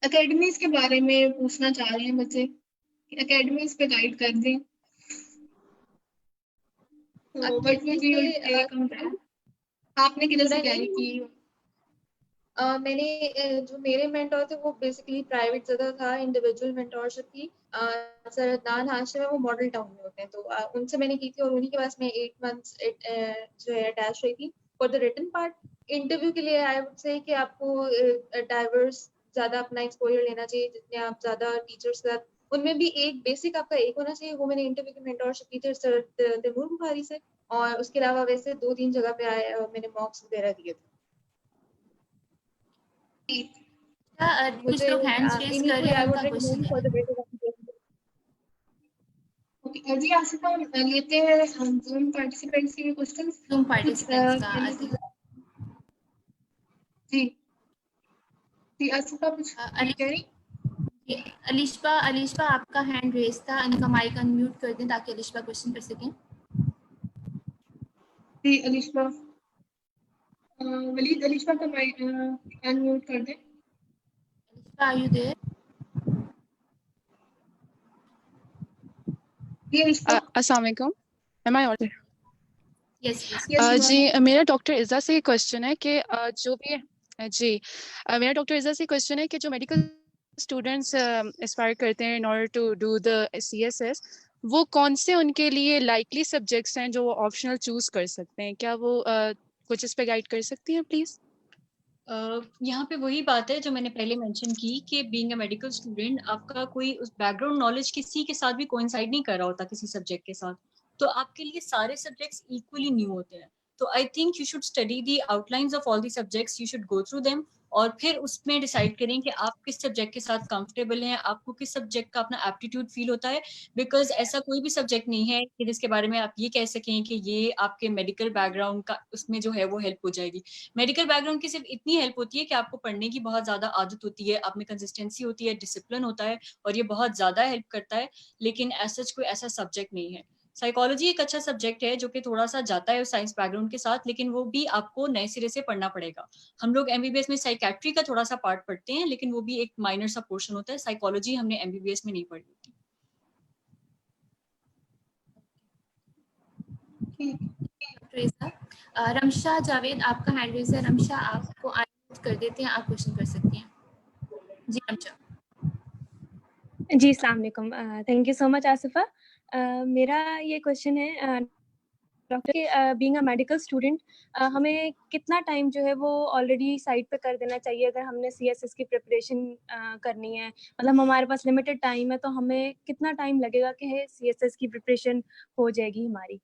एकेडमीज के बारे में पूछना चाह रहे हैं बच्चे, एकेडमीज पे गाइड कर दें। तो आपने किधर से तैयारी की? मैंने जो मेरे मेंटोर थे वो बेसिकली प्राइवेट जगह था, इंडिविजुअल मेंटोरशिप की। सर अदनान हाशिम है, वो मॉडल टाउन में होते हैं, तो उनसे मैंने की थी और उन्हीं के पास मैं 8 मंथ्स जो है अटैच हुई थी। For the written part interview के लिए आई वुड से कि आपको डाइवर्स ज़्यादा अपना एक्सपोजर लेना चाहिए, जितने आप ज़्यादा टीचर्स के साथ, उनमें भी एक बेसिक आपका एक होना चाहिए। वो मैंने इंटरव्यू की मेंटोरशिप की थी सर तैमूर बुखारी से, और उसके अलावा वैसे 2-3 जगह पे मैंने मॉक्स वगैरह दिए थे। कुछ लोग हैंड्स रेज कर रहे हैं, उनका क्वेश्चन है। जी आसिफा, लेते हैं हम जूम पार्टिसिपेंट्स के क्वेश्चंस। जूम पार्टिसिपेंट्स का जी आसिफा कुछ कह रही? अलिशबा आपका हैंड रेज था, इनका माइक अनम्यूट कर दें ताकि अलिशबा क्वेश्चन कर सकें। जी अलिशबा, वलीद अलिशबा का माइक अनम्यूट कर दें। Alishba, are you there? अस्सलाम वालेकुम, एम आई ऑडिबल? यस जी, मेरा डॉक्टर इज़ा से क्वेश्चन है कि जो भी जी मेरा डॉक्टर इज़ा से क्वेश्चन है कि जो मेडिकल स्टूडेंट्स एस्पायर करते हैं in order to do the CSS, वो कौन से उनके लिए लाइकली सब्जेक्ट्स हैं जो वो ऑप्शनल चूज कर सकते हैं? क्या वो कुछ इस पे गाइड कर सकती हैं प्लीज? यहाँ पे वही बात है जो मैंने पहले मेंशन की कि बीइंग अ मेडिकल स्टूडेंट आपका कोई उस बैकग्राउंड नॉलेज किसी के साथ भी कोइंसाइड नहीं कर रहा होता किसी सब्जेक्ट के साथ, तो आपके लिए सारे सब्जेक्ट्स इक्वली न्यू होते हैं। तो I think you should study the outlines of all the subjects, you should go through them और फिर उसमें डिसाइड करें कि आप किस सब्जेक्ट के साथ कंफर्टेबल हैं, आपको किस सब्जेक्ट का अपना एप्टीट्यूड फील होता है। बिकॉज ऐसा कोई भी सब्जेक्ट नहीं है कि जिसके बारे में आप ये कह सकें कि ये आपके मेडिकल बैकग्राउंड का उसमें जो है वो हेल्प हो जाएगी। मेडिकल बैकग्राउंड की सिर्फ इतनी हेल्प होती है कि आपको पढ़ने की बहुत ज्यादा आदत होती है, आप में कंसिस्टेंसी होती है, डिसिप्लिन होता है और ये बहुत ज्यादा हेल्प करता है, लेकिन ऐसा कोई ऐसा सब्जेक्ट नहीं है। साइकोलॉजी एक अच्छा सब्जेक्ट है जो कि थोड़ा सा जाता है साइंस बैकग्राउंड के साथ, लेकिन वो भी आपको नए सिरे से पढ़ना पड़ेगा। हम लोग एमबीबीएस में साइकेट्री का थोड़ा सा पार्ट पढ़ते हैं, लेकिन वो भी एक माइनर सा पोर्शन होता है। साइकोलॉजी हमने एमबीबीएस में नहीं पढ़ी होती। रमशा जावेद आपका हैंड रेज है। रमशा आपको अनम्यूट कर देते हैं, आप क्वेश्चन कर सकती हैं। जी रमशा। जी अस्सलाम वालेकुम, thank you so much Asifa. मेरा ये क्वेश्चन है doctor, being a medical student हमें कितना टाइम जो है वो ऑलरेडी साइड पे कर देना चाहिए अगर हमने सीएसएस की प्रिपरेशन करनी है? मतलब हमारे पास लिमिटेड टाइम है तो हमें कितना टाइम लगेगा कि सीएसएस की प्रिपरेशन हो जाएगी हमारी?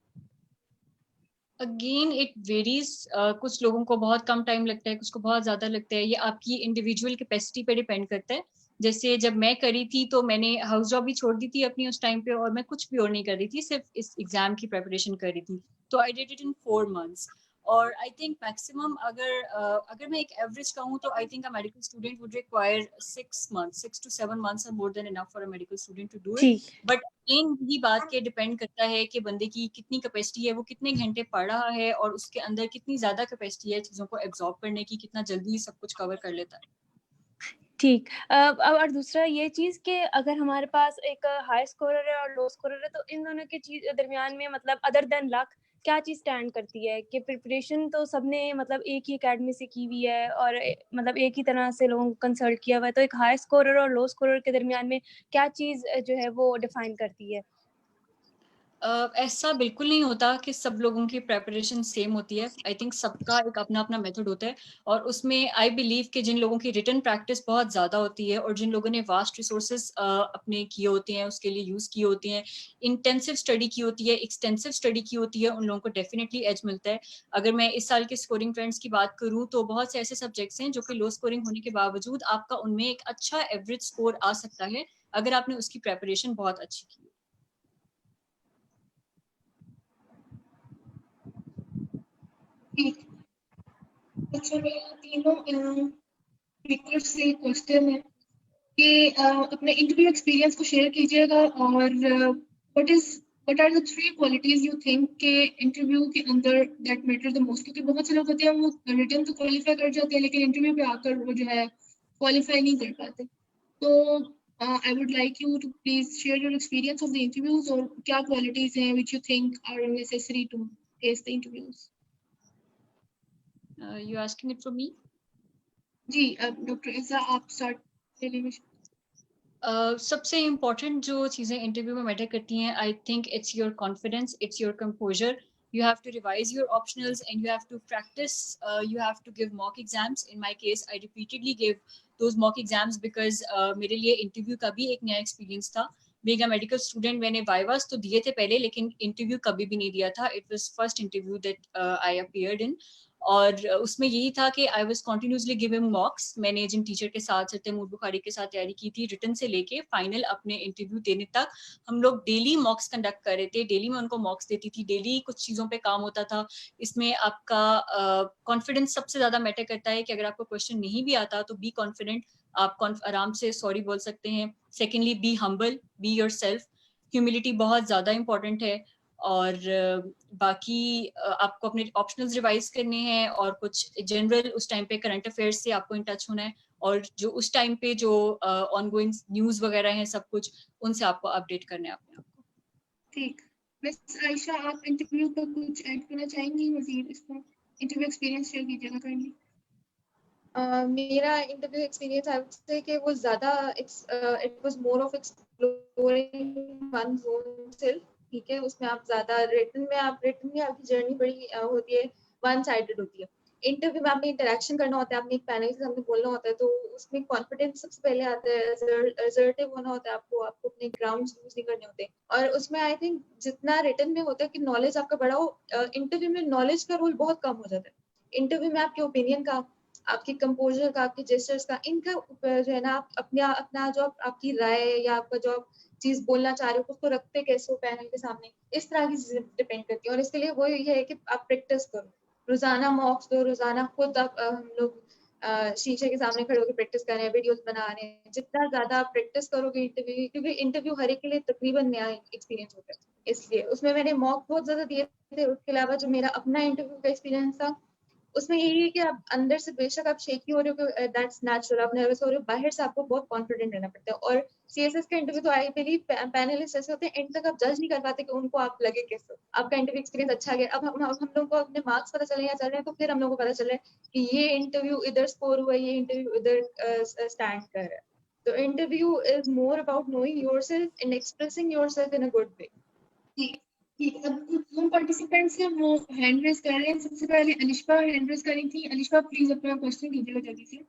अगेन इट वेरीज, कुछ लोगों को बहुत कम टाइम लगता है, कुछ को बहुत ज्यादा लगता है। ये आपकी इंडिविजुअल कैपेसिटी पे डिपेंड करता है। जैसे जब मैं करी थी तो मैंने हाउस जॉब भी छोड़ दी थी अपनी उस टाइम पे, और मैं कुछ भी और नहीं कर रही थी, सिर्फ इस एग्जाम की प्रिपरेशन कर रही थी। तो I did it in 4 months। और आई थिंक मैक्सिमम अगर मैं एक एवरेज कहूँ तो I think a medical student would require 6 months, 6 to 7 months are more than enough for a medical student to do it। But in यही बात के depend करता है कि बंदे की कितनी कैपेसिटी है, वो कितने घंटे पढ़ रहा है और उसके अंदर कितनी ज्यादा कैपेसिटी है चीजों को एब्जॉर्ब करने की, कितना जल्दी सब कुछ कवर कर लेता है। ठीक। और दूसरा ये चीज़ कि अगर हमारे पास एक हाई स्कोरर है और लो स्कोरर है तो इन दोनों के चीज दरमियान में मतलब अदर देन लक क्या चीज़ स्टैंड करती है कि प्रिपरेशन तो सबने मतलब एक ही एकेडमी से की हुई है और मतलब एक ही तरह से लोगों को कंसल्ट किया हुआ है, तो एक हाई स्कोरर और लो स्कोरर के दरमियान में क्या चीज़ जो है वो डिफाइन करती है? ऐसा बिल्कुल नहीं होता कि सब लोगों की प्रेपरेशन सेम होती है। आई थिंक सबका एक अपना अपना मेथड होता है, और उसमें आई बिलीव कि जिन लोगों की रिटन प्रैक्टिस बहुत ज़्यादा होती है और जिन लोगों ने वास्ट रिसोर्सेज अपने किए होते हैं, उसके लिए यूज़ किए होते हैं, इंटेंसिव स्टडी की होती है, एक्सटेंसिव स्टडी की होती है, उन लोगों को डेफिनेटली एज मिलता है। अगर मैं इस साल के स्कोरिंग ट्रेंड्स की बात करूँ तो बहुत से ऐसे सब्जेक्ट्स हैं जो कि लो स्कोरिंग होने के बावजूद आपका उनमें एक अच्छा एवरेज स्कोर आ सकता है अगर आपने उसकी प्रेपरेशन बहुत अच्छी की। अच्छा, मेरा तीनों स्पीकर्स से क्वेश्चन है कि अपने इंटरव्यू एक्सपीरियंस को शेयर कीजिएगा और what are the 3 qualities you think के इंटरव्यू के अंदर दैट मैटर द मोस्ट? क्योंकि बहुत से लोग होते हैं वो रिटन तो क्वालिफाई कर जाते हैं लेकिन इंटरव्यू पे आकर वो जो है क्वालिफाई नहीं कर पाते। तो I would like you to please share your experience of the interviews और क्या क्वालिटीज हैं which you think are necessary to face the interviews. You asking it from me? जी डॉक्टर इज़ा आप स्टार्ट करिए। सबसे इम्पोर्टेंट जो चीज़ें इंटरव्यू में मैटर करती हैं, I think it's your confidence, it's your composer. You have to revise your optionals and you have to practice. You have to give mock exams. In my case, I repeatedly gave those mock exams because मेरे लिए interview का भी एक नया experience था। Being a medical student, मैंने vivas तो दिए थे पहले, लेकिन इंटरव्यू कभी भी नहीं दिया था। It was first interview that I appeared in. और उसमें यही था कि आई वाज कंटिन्यूसली गिविंग मॉक्स। मैंने जिन टीचर के साथ सर तैमूर बुखारी के साथ तैयारी की थी, रिटन से लेके फाइनल अपने इंटरव्यू देने तक हम लोग डेली मॉक्स कंडक्ट कर रहे थे। डेली मैं उनको मॉक्स देती थी, डेली कुछ चीज़ों पे काम होता था। इसमें आपका कॉन्फिडेंस सबसे ज़्यादा मैटर करता है कि अगर आपको क्वेश्चन नहीं भी आता तो बी कॉन्फिडेंट, आप आराम से सॉरी बोल सकते हैं। Secondly, be humble, be your self. Humility बहुत ज़्यादा इंपॉर्टेंट है। और बाकी आपको अपने ऑप्शनल्स रिवाइज करने हैं और कुछ जनरल उस टाइम पे करंट अफेयर्स से आपको इन टच होना है, और जो उस टाइम पे जो ऑनगोइंग न्यूज़ वगैरह हैं सब कुछ, उनसे आपको अपडेट करना है अपने आप को। ठीक। मिस आयशा, आप इंटरव्यू पर कुछ ऐड करना चाहेंगी मज़ीद? इसमें इंटरव्यू एक्सपीरियंस शेयर कीजिएगा काइंडली। मेरा interview experience I would say कि वो ज़्यादा it was more of exploring one own self. ठीक है, उसमें आप ज़्यादा रिटन में आपकी जर्नी बड़ी होती है, वन साइडेड होती है। इंटरव्यू में आपने इंटरेक्शन करना होता है, आपने एक पैनल के सामने बोलना होता है, तो उसमें कॉन्फिडेंस सबसे पहले आता है, असर्टिव होना होता है, आपको अपने ग्राउंड्स यूज नहीं करने होते। और उसमें आई थिंक जितना रिटन में होता है कि नॉलेज आपका बड़ा हो, इंटरव्यू में नॉलेज का रोल बहुत कम हो जाता है। इंटरव्यू में आपके ओपिनियन का, आपकी कंपोजर का, आपके जेस्चर्स का, इनका जो है ना, आप अपना जो आपकी राय या आपका जो आप चीज बोलना चाह रहे हो उसको रखते कैसे हो पैनल के सामने, इस तरह की चीजें डिपेंड करती है। और इसके लिए वो ये है कि आप प्रैक्टिस करो, रोजाना मॉक्स दो, रोजाना खुद आप हम लोग शीशे के सामने खड़े होकर प्रैक्टिस कर रहे हैं, वीडियोस बना रहे हैं। जितना ज्यादा आप प्रैक्टिस करोगे इंटरव्यू, क्योंकि इंटरव्यू हर एक के लिए तकरीबन नया एक्सपीरियंस होता है, इसलिए उसमें मैंने मॉक बहुत ज्यादा दिए थे। उसके अलावा जो मेरा अपना इंटरव्यू का एक्सपीरियंस था, उसमें यही है कि आप अंदर से बेशक आप शेकी हो रहे हो, दैट्स नेचुरल, आप नर्वस हो रहे हो, बाहर से आपको बहुत कॉन्फिडेंट रहना पड़ता है। और सीएसएस का इंटरव्यू तो आई बिलीव पैनलिस्ट ऐसे होते हैं, एंड तक आप जज नहीं कर पाते कि उनको आप लगे कैसे, आपका इंटरव्यू एक्सपीरियंस अच्छा गया। अब हम लोगों को अपने मार्क्स पता चले या चल रहे हैं, तो फिर हम लोगों को पता चल रहा है कि ये इंटरव्यू इधर स्कोर हुआ है, ये इंटरव्यू इधर स्टैंड कर रहा है। तो interview is more about knowing yourself and expressing yourself in a good way. ठीक, अब कुछ जूम पार्टिसिपेंट्स के वो हैंड रेज कर रहे हैं। सबसे पहले अलिशा हैंड रेज करी थी। अलिशा प्लीज अपना क्वेश्चन कीजिएगा जल्दी से।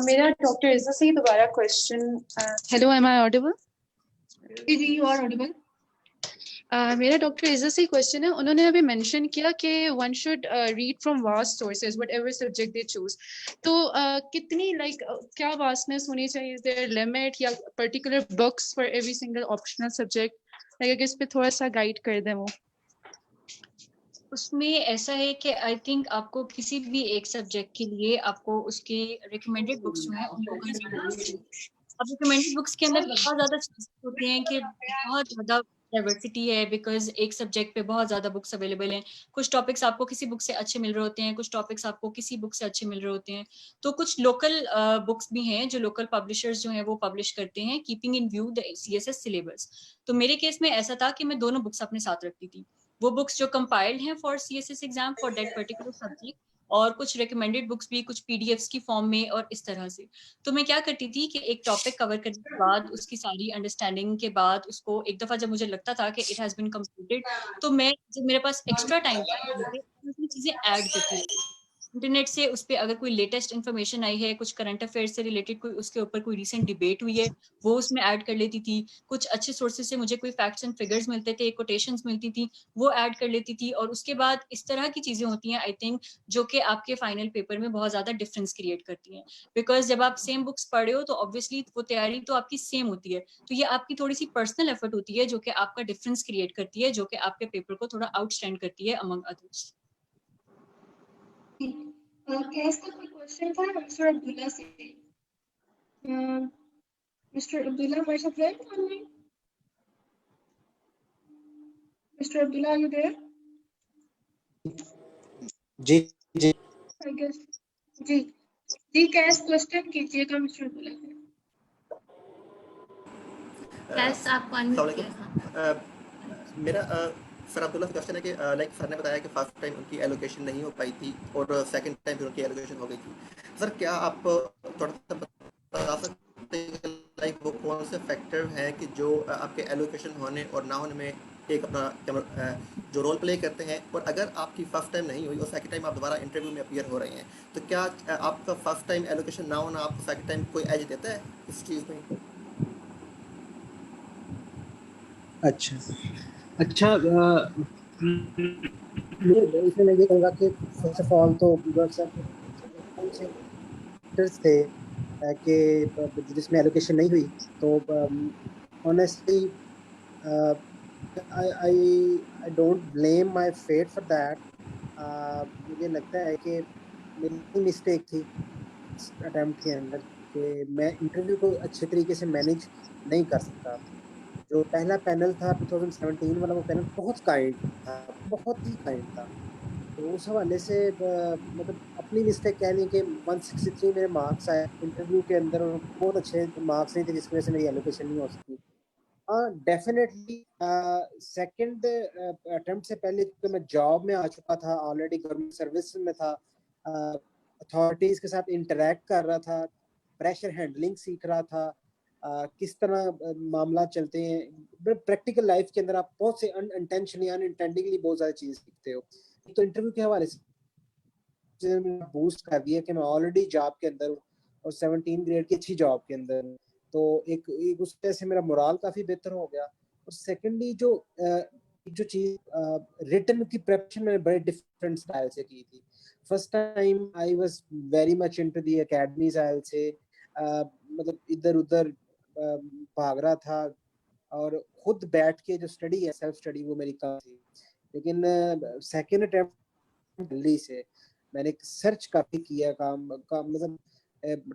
मेरा डॉक्टर इज़ा से ही दोबारा question. Hello, am I audible? जी यू आर ऑडिबल। मेरा डॉक्टर इज़ा से क्वेश्चन है। उन्होंने अभी मेंशन किया कि one should read from vast sources whatever subject they choose. तो कितनी क्या वास्टनेस होनी चाहिए? इज देयर लिमिट या particular books for every single optional subject? अगर इस पे थोड़ा सा गाइड कर दें वो। उसमें ऐसा है कि आई थिंक आपको किसी भी एक सब्जेक्ट के लिए आपको उसके रिकमेंडेड बुक्स जो है उनको कंसीडर करना है। अब रिकमेंडेड बुक्स के अंदर बहुत ज़्यादा चीज़ें होती हैं कि बहुत ज़्यादा डाइवर्सिटी है, बिकॉज एक सब्जेक्ट पे बहुत ज़्यादा बुक्स अवेलेबल हैं। कुछ टॉपिक्स आपको किसी बुक से अच्छे मिल रहे होते हैं, कुछ टॉपिक्स आपको किसी बुक से अच्छे मिल रहे होते हैं। तो कुछ लोकल बुक्स भी हैं जो लोकल पब्लिशर्स जो हैं वो पब्लिश करते हैं, keeping in view the CSS syllabus. तो मेरे केस में ऐसा था कि मैं दोनों बुक्स अपने साथ रखती थी, वो बुक्स जो कंपाइल्ड हैं for CSS exam for that particular subject, और कुछ रिकमेंडेड बुक्स भी कुछ PDFs की फॉर्म में और इस तरह से। तो मैं क्या करती थी कि एक टॉपिक कवर करने के बाद, उसकी सारी अंडरस्टैंडिंग के बाद, उसको एक दफा जब मुझे लगता था कि इट हैज बीन कंप्लीटेड, तो मैं जब मेरे पास एक्स्ट्रा टाइम था उसमें चीजें ऐड करती थी इंटरनेट से। उस पर अगर कोई लेटेस्ट इन्फॉर्मेशन आई है, कुछ करंट अफेयर से रिलेटेड, कोई उसके ऊपर कोई रिसेंट डिबेट हुई है, वो उसमें ऐड कर लेती थी। कुछ अच्छे सोर्सेज से मुझे कोई फैक्ट्स एंड फिगर्स मिलते थे, कोटेशंस मिलती थी, वो ऐड कर लेती थी। और उसके बाद इस तरह की चीजें होती हैं आई थिंक जो कि आपके फाइनल पेपर में बहुत ज्यादा डिफरेंस क्रिएट करती हैं। बिकॉज जब आप सेम बुक्स पढ़े हो तो ऑब्वियसली वो तैयारी तो आपकी सेम होती है, तो ये आपकी थोड़ी सी पर्सनल एफर्ट होती है जो कि आपका डिफरेंस क्रिएट करती है, जो कि आपके पेपर को थोड़ा आउटस्टैंड करती है अमंग अदर्स। कैश का कोई क्वेश्चन था मिस्टर अब्दुल्ला से। मिस्टर अब्दुल्ला हमारे साथ है online? Mister Abdullah are you there? जी जी आई गेस जी कैश क्वेश्चन कीजिएगा मिस्टर अब्दुल्ला से। कैश आपको अनम्यूट किया था। मेरा सर अब्दुल्ला से क्वेश्चन है कि लाइक सर ने बताया कि फर्स्ट टाइम उनकी एलोकेशन नहीं हो पाई थी और सेकंड टाइम फिर उनकी एलोकेशन हो गई थी। सर क्या आप थोड़ा सा बता सकते हैं लाइक वो कौन से फैक्टर हैं कि जो आपके एलोकेशन होने और ना होने में एक अपना जो रोल प्ले करते हैं? और अगर आपकी फर्स्ट टाइम नहीं हुई और सेकंड टाइम आप दोबारा इंटरव्यू में अपीयर हो रहे हैं, तो क्या आपका फर्स्ट टाइम एलोकेशन ना होना आपको सेकंड टाइम कोई एज देता है इस चीज़ में? अच्छा इसमें मैं ये कहूँगा कि फर्स्ट ऑफ ऑल तो थे कि जिसमें एलोकेशन नहीं हुई, तो honestly I don't blame my fate for that. मुझे लगता है कि मेरी मिस्टेक थी अटेम्प्ट के अंदर कि मैं इंटरव्यू को अच्छे तरीके से मैनेज नहीं कर सकता। जो पहला पैनल था 2017 वाला, वो पैनल बहुत काइंड था, बहुत ही काइंड था। तो उस हवाले से मतलब अपनी मिस्टेक कह लें कि 163 मेरे मार्क्स आए इंटरव्यू के अंदर, और बहुत अच्छे मार्क्स नहीं थे जिसकी वजह से मेरी एलोकेशन नहीं हो सकी। हाँ डेफिनेटली सेकंड अटेम्प्ट से पहले तो मैं जॉब में आ चुका था, ऑलरेडी गवर्नमेंट सर्विस में था, अथॉरिटीज़ के साथ इंटरेक्ट कर रहा था, प्रेशर हैंडलिंग सीख रहा था, किस तरह मामला चलते हैं प्रैक्टिकल लाइफ के अंदर। आप बहुत से अनइंटेंशनली अनइंटेंडिंगली बहुत सारी चीजें सीखते हो। तो इंटरव्यू के हवाले से बूस्ट कर दिया कि मैं ऑलरेडी जॉब के अंदर हूँ और 17 ग्रेड की अच्छी जॉब के अंदर हूँ, तो एक उस तरह से मेरा मोराल काफी बेहतर हो गया। और सेकेंडली जो चीज रिटन की प्रेपरेशन मैंने बड़े डिफरेंट स्टाइल से की थी। First time I was very much into the academy style से, मतलब इधर उधर भाग रहा था और खुद बैठ के जो स्टडी है सेल्फ स्टडी वो मेरी कम थी। लेकिन सेकेंड अटेम्प्ट दिल्ली से मैंने सर्च काफी किया, मतलब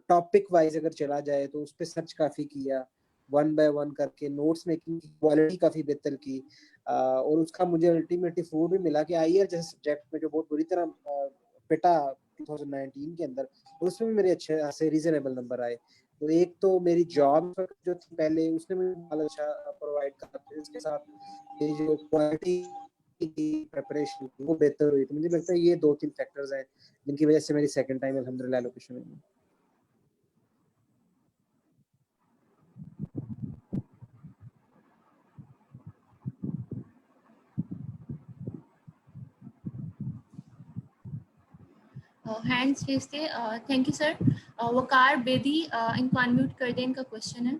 टॉपिक वाइज अगर चला जाए तो उस पर सर्च काफी किया, 1 बाय 1 करके नोट्स मेकिंग की क्वालिटी काफी बेहतर की। और उसका मुझे अल्टीमेटली फ्रूट भी मिला कि आईआर जैसे सब्जेक्ट में जो बहुत बुरी तरह पिटा 2019 के अंदर, उसमें भी मेरे अच्छे खासे रीजनेबल नंबर आए। तो एक तो मेरी जॉब जो थी पहले उसने मुझे बहुत अच्छा प्रोवाइड करा, इसके साथ मेरी जो क्वालिटी की प्रिपरेशन वो बेहतर हुई। तो मुझे लगता है ये 2-3 फैक्टर्स हैं जिनकी वजह से मेरी सेकंड टाइम अल्हम्दुलिल्लाह एलोकेशन हुई। हैंड्स रेज थे। Thank you sir. Waqar Bedi, इनको अनम्यूट कर दें, इनका क्वेश्चन है।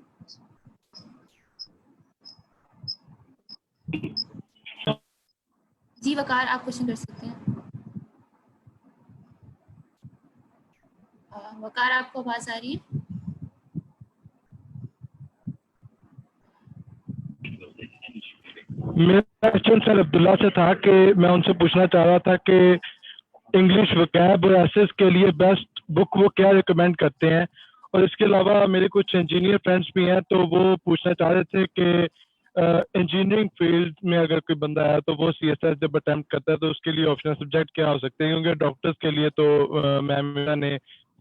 जी वकार, आप क्वेश्चन कर सकते हैं। वकार, आपको आवाज आ रही है? मेरा क्वेश्चन सर अब्दुल्ला से था कि मैं उनसे पूछना चाह रहा था कि इंग्लिश वोकैब और एसेस के लिए बेस्ट बुक वो क्या रिकमेंड करते हैं। और इसके अलावा मेरे कुछ इंजीनियर फ्रेंड्स भी हैं, तो वो पूछना चाह रहे थे कि इंजीनियरिंग फील्ड में अगर कोई बंदा है तो वो सीएसएस जब अटेम्प्ट करता है तो उसके लिए ऑप्शनल सब्जेक्ट क्या हो सकते हैं, क्योंकि डॉक्टर्स के लिए तो मैम ने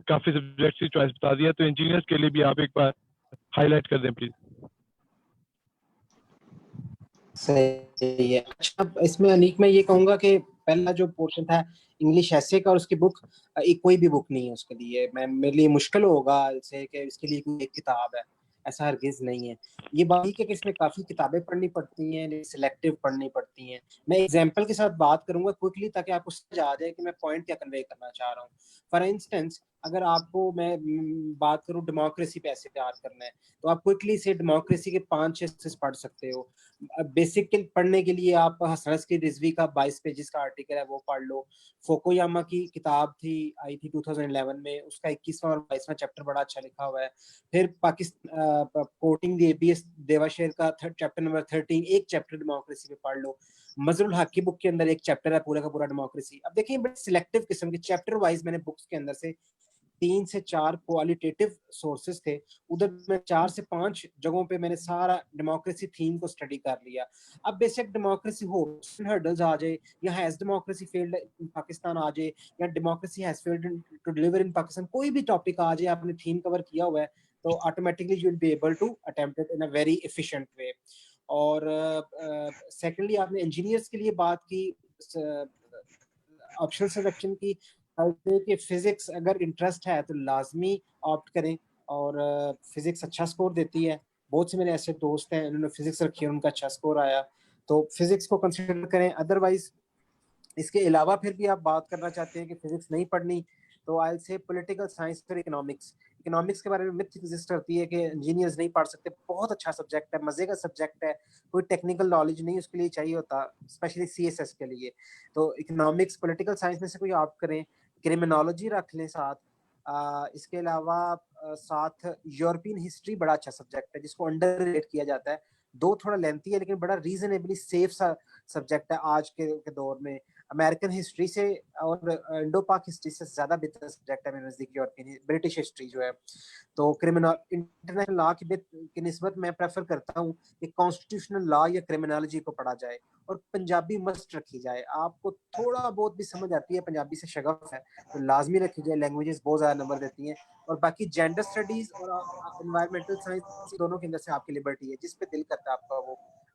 काफ़ी सब्जेक्ट्स की चॉइस बता दिया, तो इंजीनियर्स के लिए भी आप एक बार हाईलाइट कर दें प्लीज। सही है। अच्छा, इसमें अनीक मैं ये कहूंगा कि पहला जो पोर्शन था इंग्लिश ऐसे का और उसकी बुक, एक कोई भी बुक नहीं है उसके लिए। मेरे लिए मुश्किल होगा से कि इसके लिए कोई एक किताब है, ऐसा हरगिज नहीं है। ये बात है कि इसमें काफी किताबें पढ़नी पड़ती हैं, सिलेक्टिव पढ़नी पड़ती हैं। मैं एग्जांपल के साथ बात करूंगा क्विकली ताकि आपको समझ आ जाए कि मैं पॉइंट क्या कन्वे करना चाह रहा हूँ। फॉर इंस्टेंस अगर आपको मैं बात करूं डेमोक्रेसी पे ऐसे तैयार करना है तो आप क्विकली से डेमोक्रेसी के 5-6 पढ़ सकते हो। बेसिक पढ़ने के लिए आप हसनस्की रिजवी का 22 पेजेस का आर्टिकल है वो पढ़ लो। फोकोयामा की किताब थी, आई थी 2011 में, उसका 21वां और 22वां चैप्टर बड़ा अच्छा लिखा हुआ है। फिर पाकिस्तान कोटिंग द एबीएस देवाशेर का चैप्टर नंबर 13 एक चैप्टर डेमोक्रेसी पे पढ़ लो। मजरुल हक की बुक के अंदर एक चैप्टर है पूरा का पूरा डेमोक्रेसी। अब देखिए बड़े सिलेक्टिव किस्म के चैप्टर वाइज मैंने बुक्स के अंदर से 3 से 4 क्वालिटेटिव सोर्सेज थे, उधर में 4 से 5 जगहों पे मैंने सारा डेमोक्रेसी थीम को स्टडी कर लिया। अब बेसिक डेमोक्रेसी हो हर्डल्स आ जाए या has democracy failed in Pakistan आ जाए या democracy has failed to deliver in Pakistan, कोई भी टॉपिक आ जाए आपने थीम कवर किया हुआ है तो automatically you will be able to attempt it in a very efficient way. और सेकेंडली आपने इंजीनियर्स के लिए बात की, ऑप्शनल सिलेक्शन की, कि फिजिक्स अगर इंटरेस्ट है तो लाजमी ऑप्ट करें और फिजिक्स अच्छा स्कोर देती है। बहुत से मेरे ऐसे दोस्त हैं उन्होंने फिजिक्स रखी है, उनका अच्छा स्कोर आया, तो फिजिक्स को कंसिडर करें। अदरवाइज इसके अलावा फिर भी आप बात करना चाहते हैं कि फिजिक्स नहीं पढ़नी तो I will say political science और इकोनॉमिक्स। इकोनॉमिक्स के बारे में मिथ एग्जिस्ट करती है कि इंजीनियर्स नहीं पढ़ सकते, बहुत अच्छा सब्जेक्ट है, मजे का सब्जेक्ट है, कोई टेक्निकल नॉलेज नहीं उसके लिए चाहिए होता, स्पेशली सीएसएस के लिए। तो इकोनॉमिक्स पॉलिटिकल साइंस में से कोई ऑप्ट करें, क्रिमिनोलॉजी रख लें साथ। इसके अलावा साथ यूरोपियन हिस्ट्री बड़ा अच्छा सब्जेक्ट है जिसको अंडररेट किया जाता है, दो थोड़ा लेंथी है लेकिन बड़ा रीजनेबली सेफ सा सब्जेक्ट है आज के दौर में। अमेरिकन हिस्ट्री से और इंडो पाक हिस्ट्री से ज्यादा बेहतर सब्जेक्ट है मेरे नजदीक यूरोपियन ब्रिटिश हिस्ट्री जो है। तो क्रिमिनल इंटरनेशनल लॉ की निस्बत मैं प्रेफर करता हूँ कि कॉन्स्टिट्यूशनल लॉ या क्रिमिनोलॉजी को पढ़ा जाए और पंजाबी मस्ट रखी जाए। आपको थोड़ा बहुत भी समझ आती है पंजाबी से शगफ है तो लाजमी रखी जाए, लैंग्वेजेस बहुत ज्यादा नंबर देती हैं। और बाकी जेंडर स्टडीज और एनवायरमेंटल साइंस दोनों के अंदर से आपकी लिबर्टी है, जिस पे दिल करता है आपका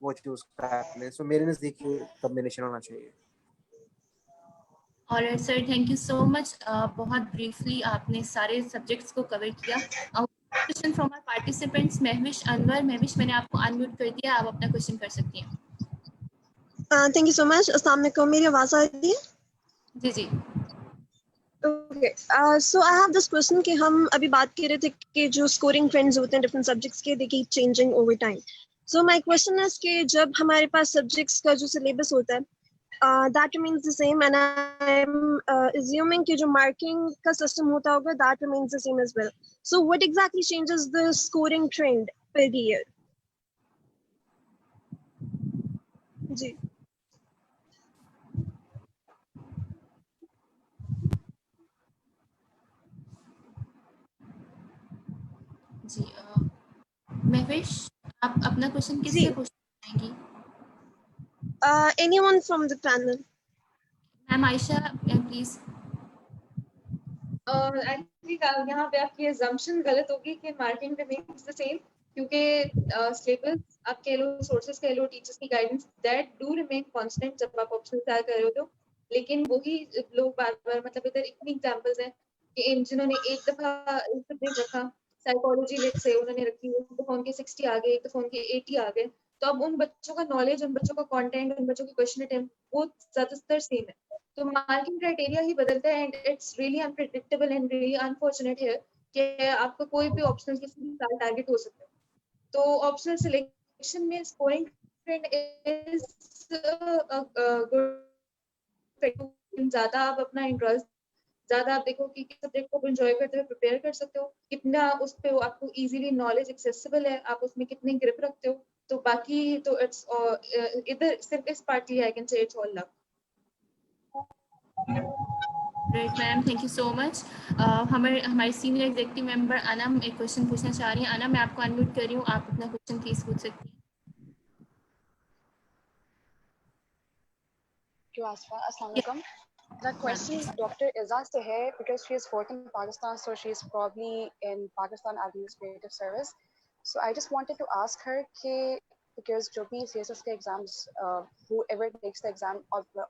वो चूज करना है। सो मेरे नजदीक ये कॉम्बिनेशन होना चाहिए। Alright sir, thank you so much. बहुत ब्रीफली आपने सारे सब्जेक्ट्स को कवर किया। Question from our participants Mahvish Anwar. Mahvish, मैंने आपको अनम्यूट कर दिया, आप अपना क्वेश्चन कर सकती हैं। Thank you so much. अस्सलाम वालेकुम, मेरी आवाज़ आ रही है? जी जी। Okay, so I have this question कि हम अभी बात कर रहे थे कि जो स्कोरिंग ट्रेंड्स होते हैं डिफरेंट सब्जेक्ट्स के, they keep changing over time. So my question is कि जब हमारे पास सब्जेक्ट्स का जो सिलेबस होता है that remains the same, and I'm assuming कि जो marking का system होता होगा that remains the same as well. So what exactly changes the scoring trend per year? जी जी महविश, आप अपना क्वेश्चन किससे पूछना चाहेंगी? Anyone from the panel? Ma'am Ayesha, please. Actually यहाँ पे आपकी assumption गलत होगी कि मार्किंग remains the same, क्योंकि सिलेबस आप कह लो, सोर्सेज कह लो, टीचर्स की guidance, that do remain constant जब आप ऑप्शन तैयार कर रहे हो तो। लेकिन वही लोग बार बार, मतलब इधर इतनी एग्जांपल्स हैं कि जिन्होंने एक दफा एक सब्जेक्ट रखा, साइकोलॉजी लेट से उन्होंने रखी, एक दफा उनके 60 आ गए, एक दफा उनके 80 आ गए, तो अब उन बच्चों का नॉलेज, उन बच्चों का कंटेंट, उन बच्चों के क्वेश्चन अटेम्प्ट वो ज्यादातर सेम है। तो मार्किंग क्राइटेरिया ही बदलता है, and it's really unpredictable and really unfortunate है कि आपका कोई भी ऑप्शनल किसी भी साल टारगेट हो सकता है। तो ऑप्शनल सिलेक्शन में स्कोरिंग ट्रेंड इज गुड। ज्यादा आप अपना इंटरेस्ट, ज्यादा आप देखो कि किस सब्जेक्ट को एंजॉय करते हुए प्रिपेयर कर सकते हो, कितना उस पे आपको इजीली नॉलेज एक्सेसिबल है, आप उसमें कितनी ग्रिप रखते हो। तो बाकी तो इट्स इधर सिर्फ इस पार्ट के लिए I can say it's all luck. Great ma'am, thank you so much. हमारे सीनियर एग्जीक्यूटिव मेंबर अनम एक क्वेश्चन पूछना चाह रही हैं। अनम, मैं आपको अनम्यूट कर रही हूँ, आप अपना क्वेश्चन प्लीज पूछ सकती हैं। Assalamu alaikum. The question Dr. Izzah se hai because she is working in Pakistan, so she is probably in Pakistan Administrative Service. So I just wanted to ask her कि because जो भी CSS के exams, whoever takes the exam,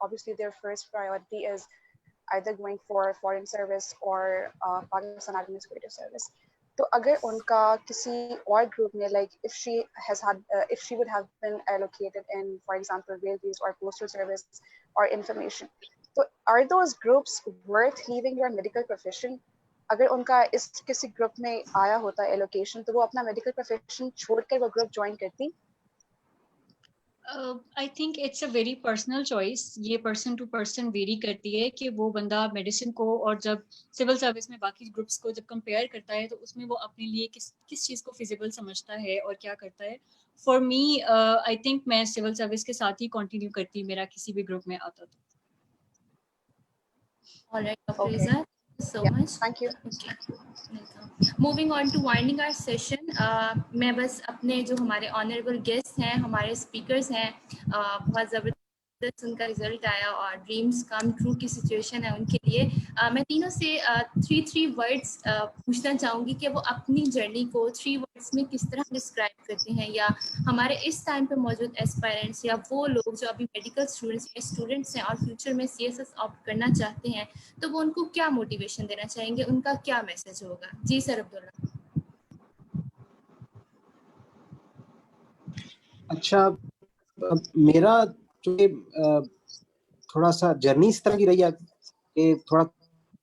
obviously their first priority is either going for foreign service or Pakistan Administrative Service. तो अगर उनका किसी और group में, like if she would have been allocated in, for example, railways or postal service or information, so are those groups worth leaving your medical profession? अगर उनका इस किसी ग्रुप में आया होता एलोकेशन, तो वो अपना मेडिकल प्रोफेशन छोड़कर वो ग्रुप ज्वाइन करती? I think it's a very personal choice. ये पर्सन टू पर्सन वेरी करती है कि वो बंदा मेडिसिन को और जब सिविल सर्विस में बाकी ग्रुप्स को जब कंपेयर करता है तो उसमें वो अपने लिए किस चीज़ को फिजिबल समझता है और क्या करता है। फॉर मी आई थिंक मैं सिविल सर्विस के साथ ही कंटिन्यू करती मेरा किसी भी ग्रुप में आता तो। Alright, Dr. Izzah, thank you so much. Thank you. Okay. Moving on to winding our session, मैं बस अपने जो हमारे ऑनरेबल गेस्ट हैं, हमारे स्पीकर्स हैं, बहुत ज़बरदस्त उनका रिजल्ट आया और ड्रीम्स कम ट्रू की सिचुएशन है उनके लिए, मैं तीनों से 3 वर्ड्स पूछना चाहूँगी कि वो अपनी जर्नी को 3 वर्ड्स में किस तरह डिस्क्राइब करते हैं, या हमारे इस टाइम पे मौजूद एस्पायरेंट्स या वो लोग जो अभी मेडिकल स्टूडेंट्स हैं और फ्यूचर में CSS ऑप्ट करना चाहते हैं, तो वो उनको क्या मोटिवेशन देना चाहेंगे, उनका क्या मैसेज होगा? जी सर अब्दुल्ला। अच्छा, मेरा थोड़ा सा जर्नी इस तरह की रही है कि थोड़ा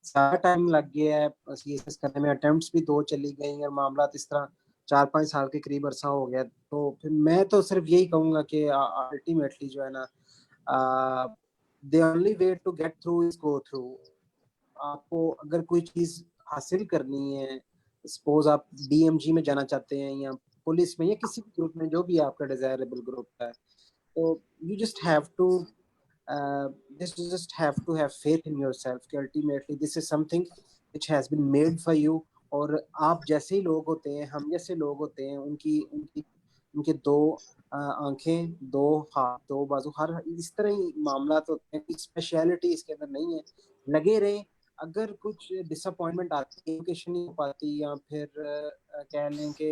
ज़्यादा टाइम लग गया है CSS करने में, अटेम्प्ट्स भी 2 चली गई और मामला इस तरह 4-5 साल के करीब अरसा हो गया। तो फिर मैं तो सिर्फ यही कहूँगा कि अल्टीमेटली जो है ना, the only way to get through is go through. आपको अगर कोई चीज़ हासिल करनी है, सपोज आप DMG में जाना चाहते हैं या पुलिस में या किसी भी ग्रुप में, जो भी आपका डिजायरेबल ग्रुप है, तो you just have to have faith in yourself कि ultimately this is something which has been made for you। और आप जैसे ही लोग होते हैं, हम जैसे लोग होते हैं, उनके 2 आंखें, 2 हाथ, 2 बाजू, हर इस तरह ही मामला तो स्पेशलिटी इसके अंदर नहीं है। लगे रहे, अगर कुछ डिसअपॉइंटमेंट आती है, एजुकेशन नहीं हो पाती या फिर कह लें कि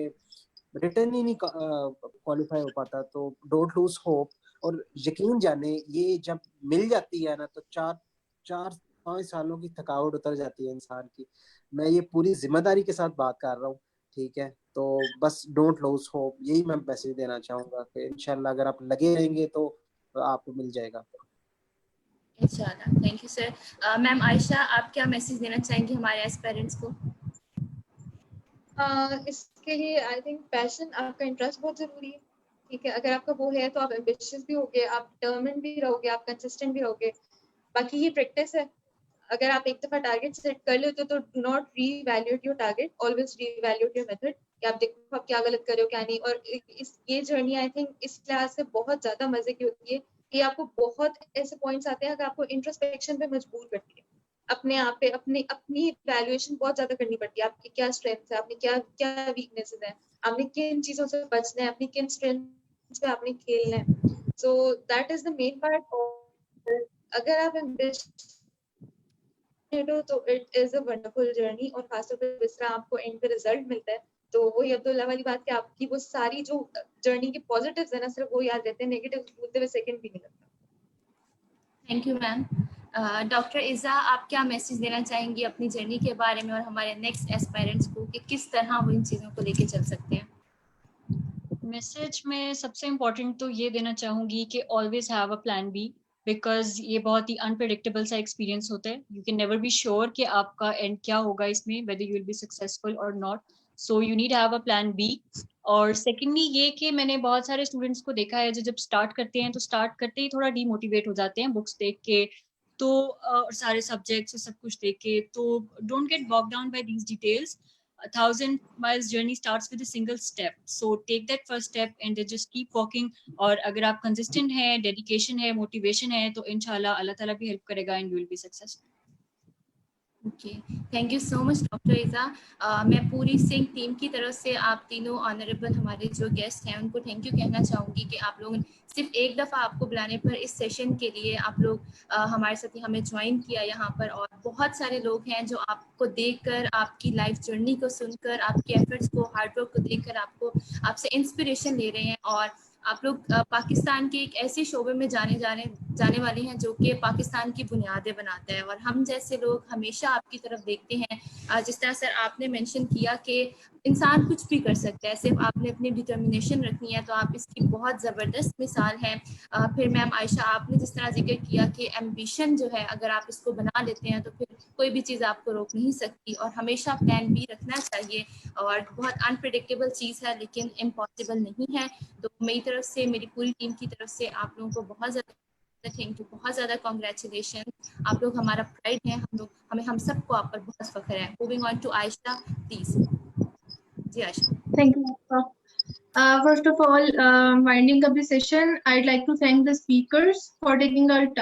रिटर्न ही नहीं क्वालिफाई हो पाता, तो डोंट लूज होप। और यकीन जाने, ये जब मिल जाती है ना, तो 4-5 सालों की थकावट उतर जाती है इंसान की। मैं ये पूरी जिम्मेदारी के साथ बात कर रहा हूँ ठीक है, तो बस डोंट लूज होप, यही मैं मैसेज देना चाहूँगा कि इंशाल्लाह अगर आप लगे रहेंगे तो आपको मिल जाएगा। इंशाल्लाह। Thank you sir. Ma'am Ayesha, आप क्या मैसेज देना चाहेंगे हमारे एस्पिरेंट्स को? इसके लिए आई थिंक पैशन, आपका इंटरेस्ट बहुत ज़रूरी है। ठीक है, अगर आपका वो है तो आप एम्बिशियस भी होगे, आप डिटरमिन्ड भी रहोगे, आप कंसिस्टेंट भी रहोगे। बाकी ये प्रैक्टिस है। अगर आप एक दफ़ा टारगेट सेट कर लेते हो तो do not re-evaluate your target, always re-evaluate your method कि आप देखो आप क्या गलत कर रहे हो क्या नहीं। और ये जर्नी आई थिंक इस लिहाज से बहुत ज़्यादा मज़े की होती है कि आपको बहुत ऐसे पॉइंट्स आते हैं अगर आपको इंट्रोस्पेक्शन पे मजबूर करती है, अपने आप पे अपनी इवैल्यूएशन बहुत ज्यादा करनी पड़ती है। आपकी क्या स्ट्रेंथ है, आपने क्या क्या वीकनेसेस है, आपने किन चीजों से बचना है, अपनी किन स्ट्रेंथ पे आपने खेलना है। So that is the main part. अगर आप एम्बिशियस हो तो it is a wonderful journey, और खासतौर पर जिस तरह आपको एंड पे रिजल्ट मिलता है तो वही अब्दुल्ला वाली बात कि आपकी वो सारी जो जर्नी के पॉजिटिव्स है ना, सिर्फ वो याद रहते हैं, नेगेटिव भूलते हुए सेकंड भी नहीं लगता। Thank you ma'am. Doctor Iza, आप क्या मैसेज देना चाहेंगी अपनी जर्नी के बारे में और हमारे नेक्स्ट एस्पायरेंट्स को कि किस तरह वो इन चीज़ों को लेके चल सकते हैं? मैसेज में सबसे इम्पोर्टेंट तो ये देना चाहूँगी कि always have a plan B, because ये बहुत ही अनप्रेडिक्टेबल सा एक्सपीरियंस होता है। You can never be sure कि आपका एंड क्या होगा इसमें, whether you will be successful or not, so you need have a plan B. और सेकेंडली ये कि मैंने बहुत सारे स्टूडेंट्स को देखा है जो जब स्टार्ट करते हैं तो स्टार्ट करते ही थोड़ा डीमोटिवेट हो जाते हैं बुक्स देख के, तो सारे सब्जेक्ट्स सब कुछ देख के, तो don't get bog down by these details. 1,000 miles journey starts with a single step, so take that first step and then just keep walking. और अगर आप consistent हैं, dedication है, motivation है, तो इंशाल्लाह अल्लाह ताला भी help करेगा and you will be successful. Okay, thank you so much doctor Iza. मैं पूरी सिंह टीम की तरफ से आप तीनों ऑनरेबल हमारे जो गेस्ट हैं उनको थैंक यू कहना चाहूँगी कि आप लोग सिर्फ एक दफ़ा आपको बुलाने पर इस सेशन के लिए आप लोग हमारे साथ ही हमें ज्वाइन किया यहाँ पर। और बहुत सारे लोग हैं जो आपको देखकर, आपकी लाइफ जर्नी को सुनकर, आपके एफर्ट्स को, हार्डवर्क को देखकर आपसे इंस्पिरेशन ले रहे हैं। और आप लोग पाकिस्तान के एक ऐसे शोबे में जाने वाले हैं जो कि पाकिस्तान की बुनियादें बनाता है। और हम जैसे लोग हमेशा आपकी तरफ देखते हैं। जिस तरह सर आपने मेंशन किया कि इंसान कुछ भी कर सकता है, सिर्फ आपने अपनी डिटर्मिनेशन रखनी है, तो आप इसकी बहुत ज़बरदस्त मिसाल हैं। फिर मैम आयशा, आपने जिस तरह जिक्र किया कि एम्बिशन जो है अगर आप इसको बना लेते हैं तो फिर कोई भी चीज़ आपको रोक नहीं सकती, और हमेशा प्लान बी रखना चाहिए। और बहुत अनप्रेडिक्टेबल चीज़ है लेकिन इम्पॉसिबल नहीं है। तो मेरी तरफ से, मेरी पूरी टीम की तरफ से आप लोगों को बहुत ज़्यादा थैंक यू, बहुत ज़्यादा कॉन्ग्रेचुलेशन। आप लोग हमारा प्राइड हैं, हम सबको आप पर बहुत फख्र है। Moving on to Ayesha please. जी Ayesha. Thank you. First of all, winding up the session, I'd like to thank the speakers for taking out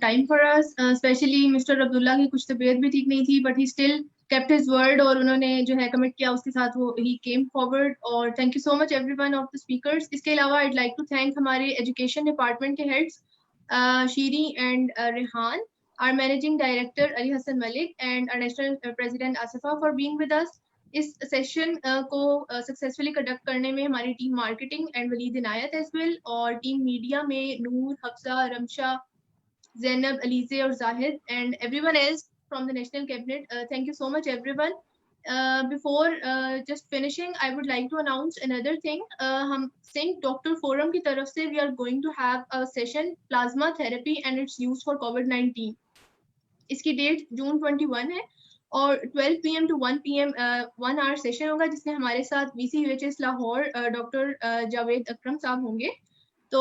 time for us, especially Mr. Abdullah की कुछ तबीयत भी ठीक नहीं थी, but he still kept his word और उन्होंने जो है कमिट किया उसके साथ वो he came forward. और thank you so much everyone of the speakers. इसके अलावा I'd like to thank हमारे education department के heads Shiri and Rehan, our managing director Ali Hassan Malik and our national president Asifa for being with us. इस session को successfully conduct करने में हमारी team marketing and Waleed Inayat as well, और team media में नूर, हफ्सा, रमशा, जैनब, अलीजे और Zahid and everyone else from the national cabinet. Thank you so much everyone. Before just finishing I would like to announce another thing. हम सिंह doctor forum की तरफ से we are going to have a session plasma therapy and it's use for कोविड-19. इसकी date जून 21 है और 12 PM to 1 PM 1 hour session होगा जिसमें हमारे साथ VCUHS लाहौर डॉक्टर जावेद अकरम साहब होंगे. तो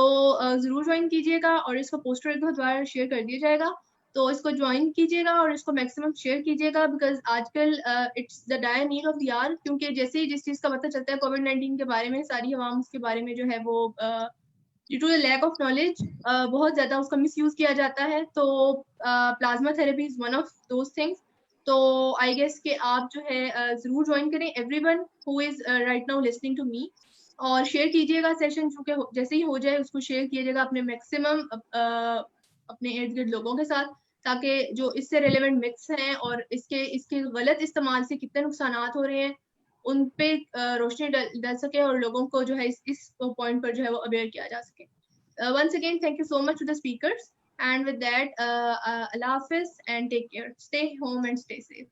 ज़रूर ज्वाइन कीजिएगा और इसको पोस्टर एक द्वारा शेयर कर दिया जाएगा, तो इसको ज्वाइन कीजिएगा और इसको मैक्सिमम शेयर कीजिएगा, बिकॉज आजकल it's the dire need of the hour. क्योंकि जैसे ही जिस चीज़ का पता चलता है कोविड-19 के बारे में, सारी अवाम उसके बारे में जो है वो due to the lack of knowledge बहुत ज़्यादा उसका मिसयूज़ किया जाता है. तो plasma therapy is one of those things. तो आई गेस कि आप जो है ज़रूर ज्वाइन करें, everyone who is right now listening to me, और शेयर कीजिएगा सेशन, चूँकि जैसे ही हो जाए उसको शेयर कीजिएगा अपने मैक्सिमम अपने इर्द गिर्द लोगों के साथ, ताकि जो इससे रिलेवेंट मिथ्स हैं और इसके गलत इस्तेमाल से कितने नुकसानात हो रहे हैं उन पे रोशनी डाल सके और लोगों को जो है इस पॉइंट पर जो है वो अवेयर किया जा सके. Once again, thank you so much to the speakers, and with that, Allah Hafiz and take care. Stay home and stay safe.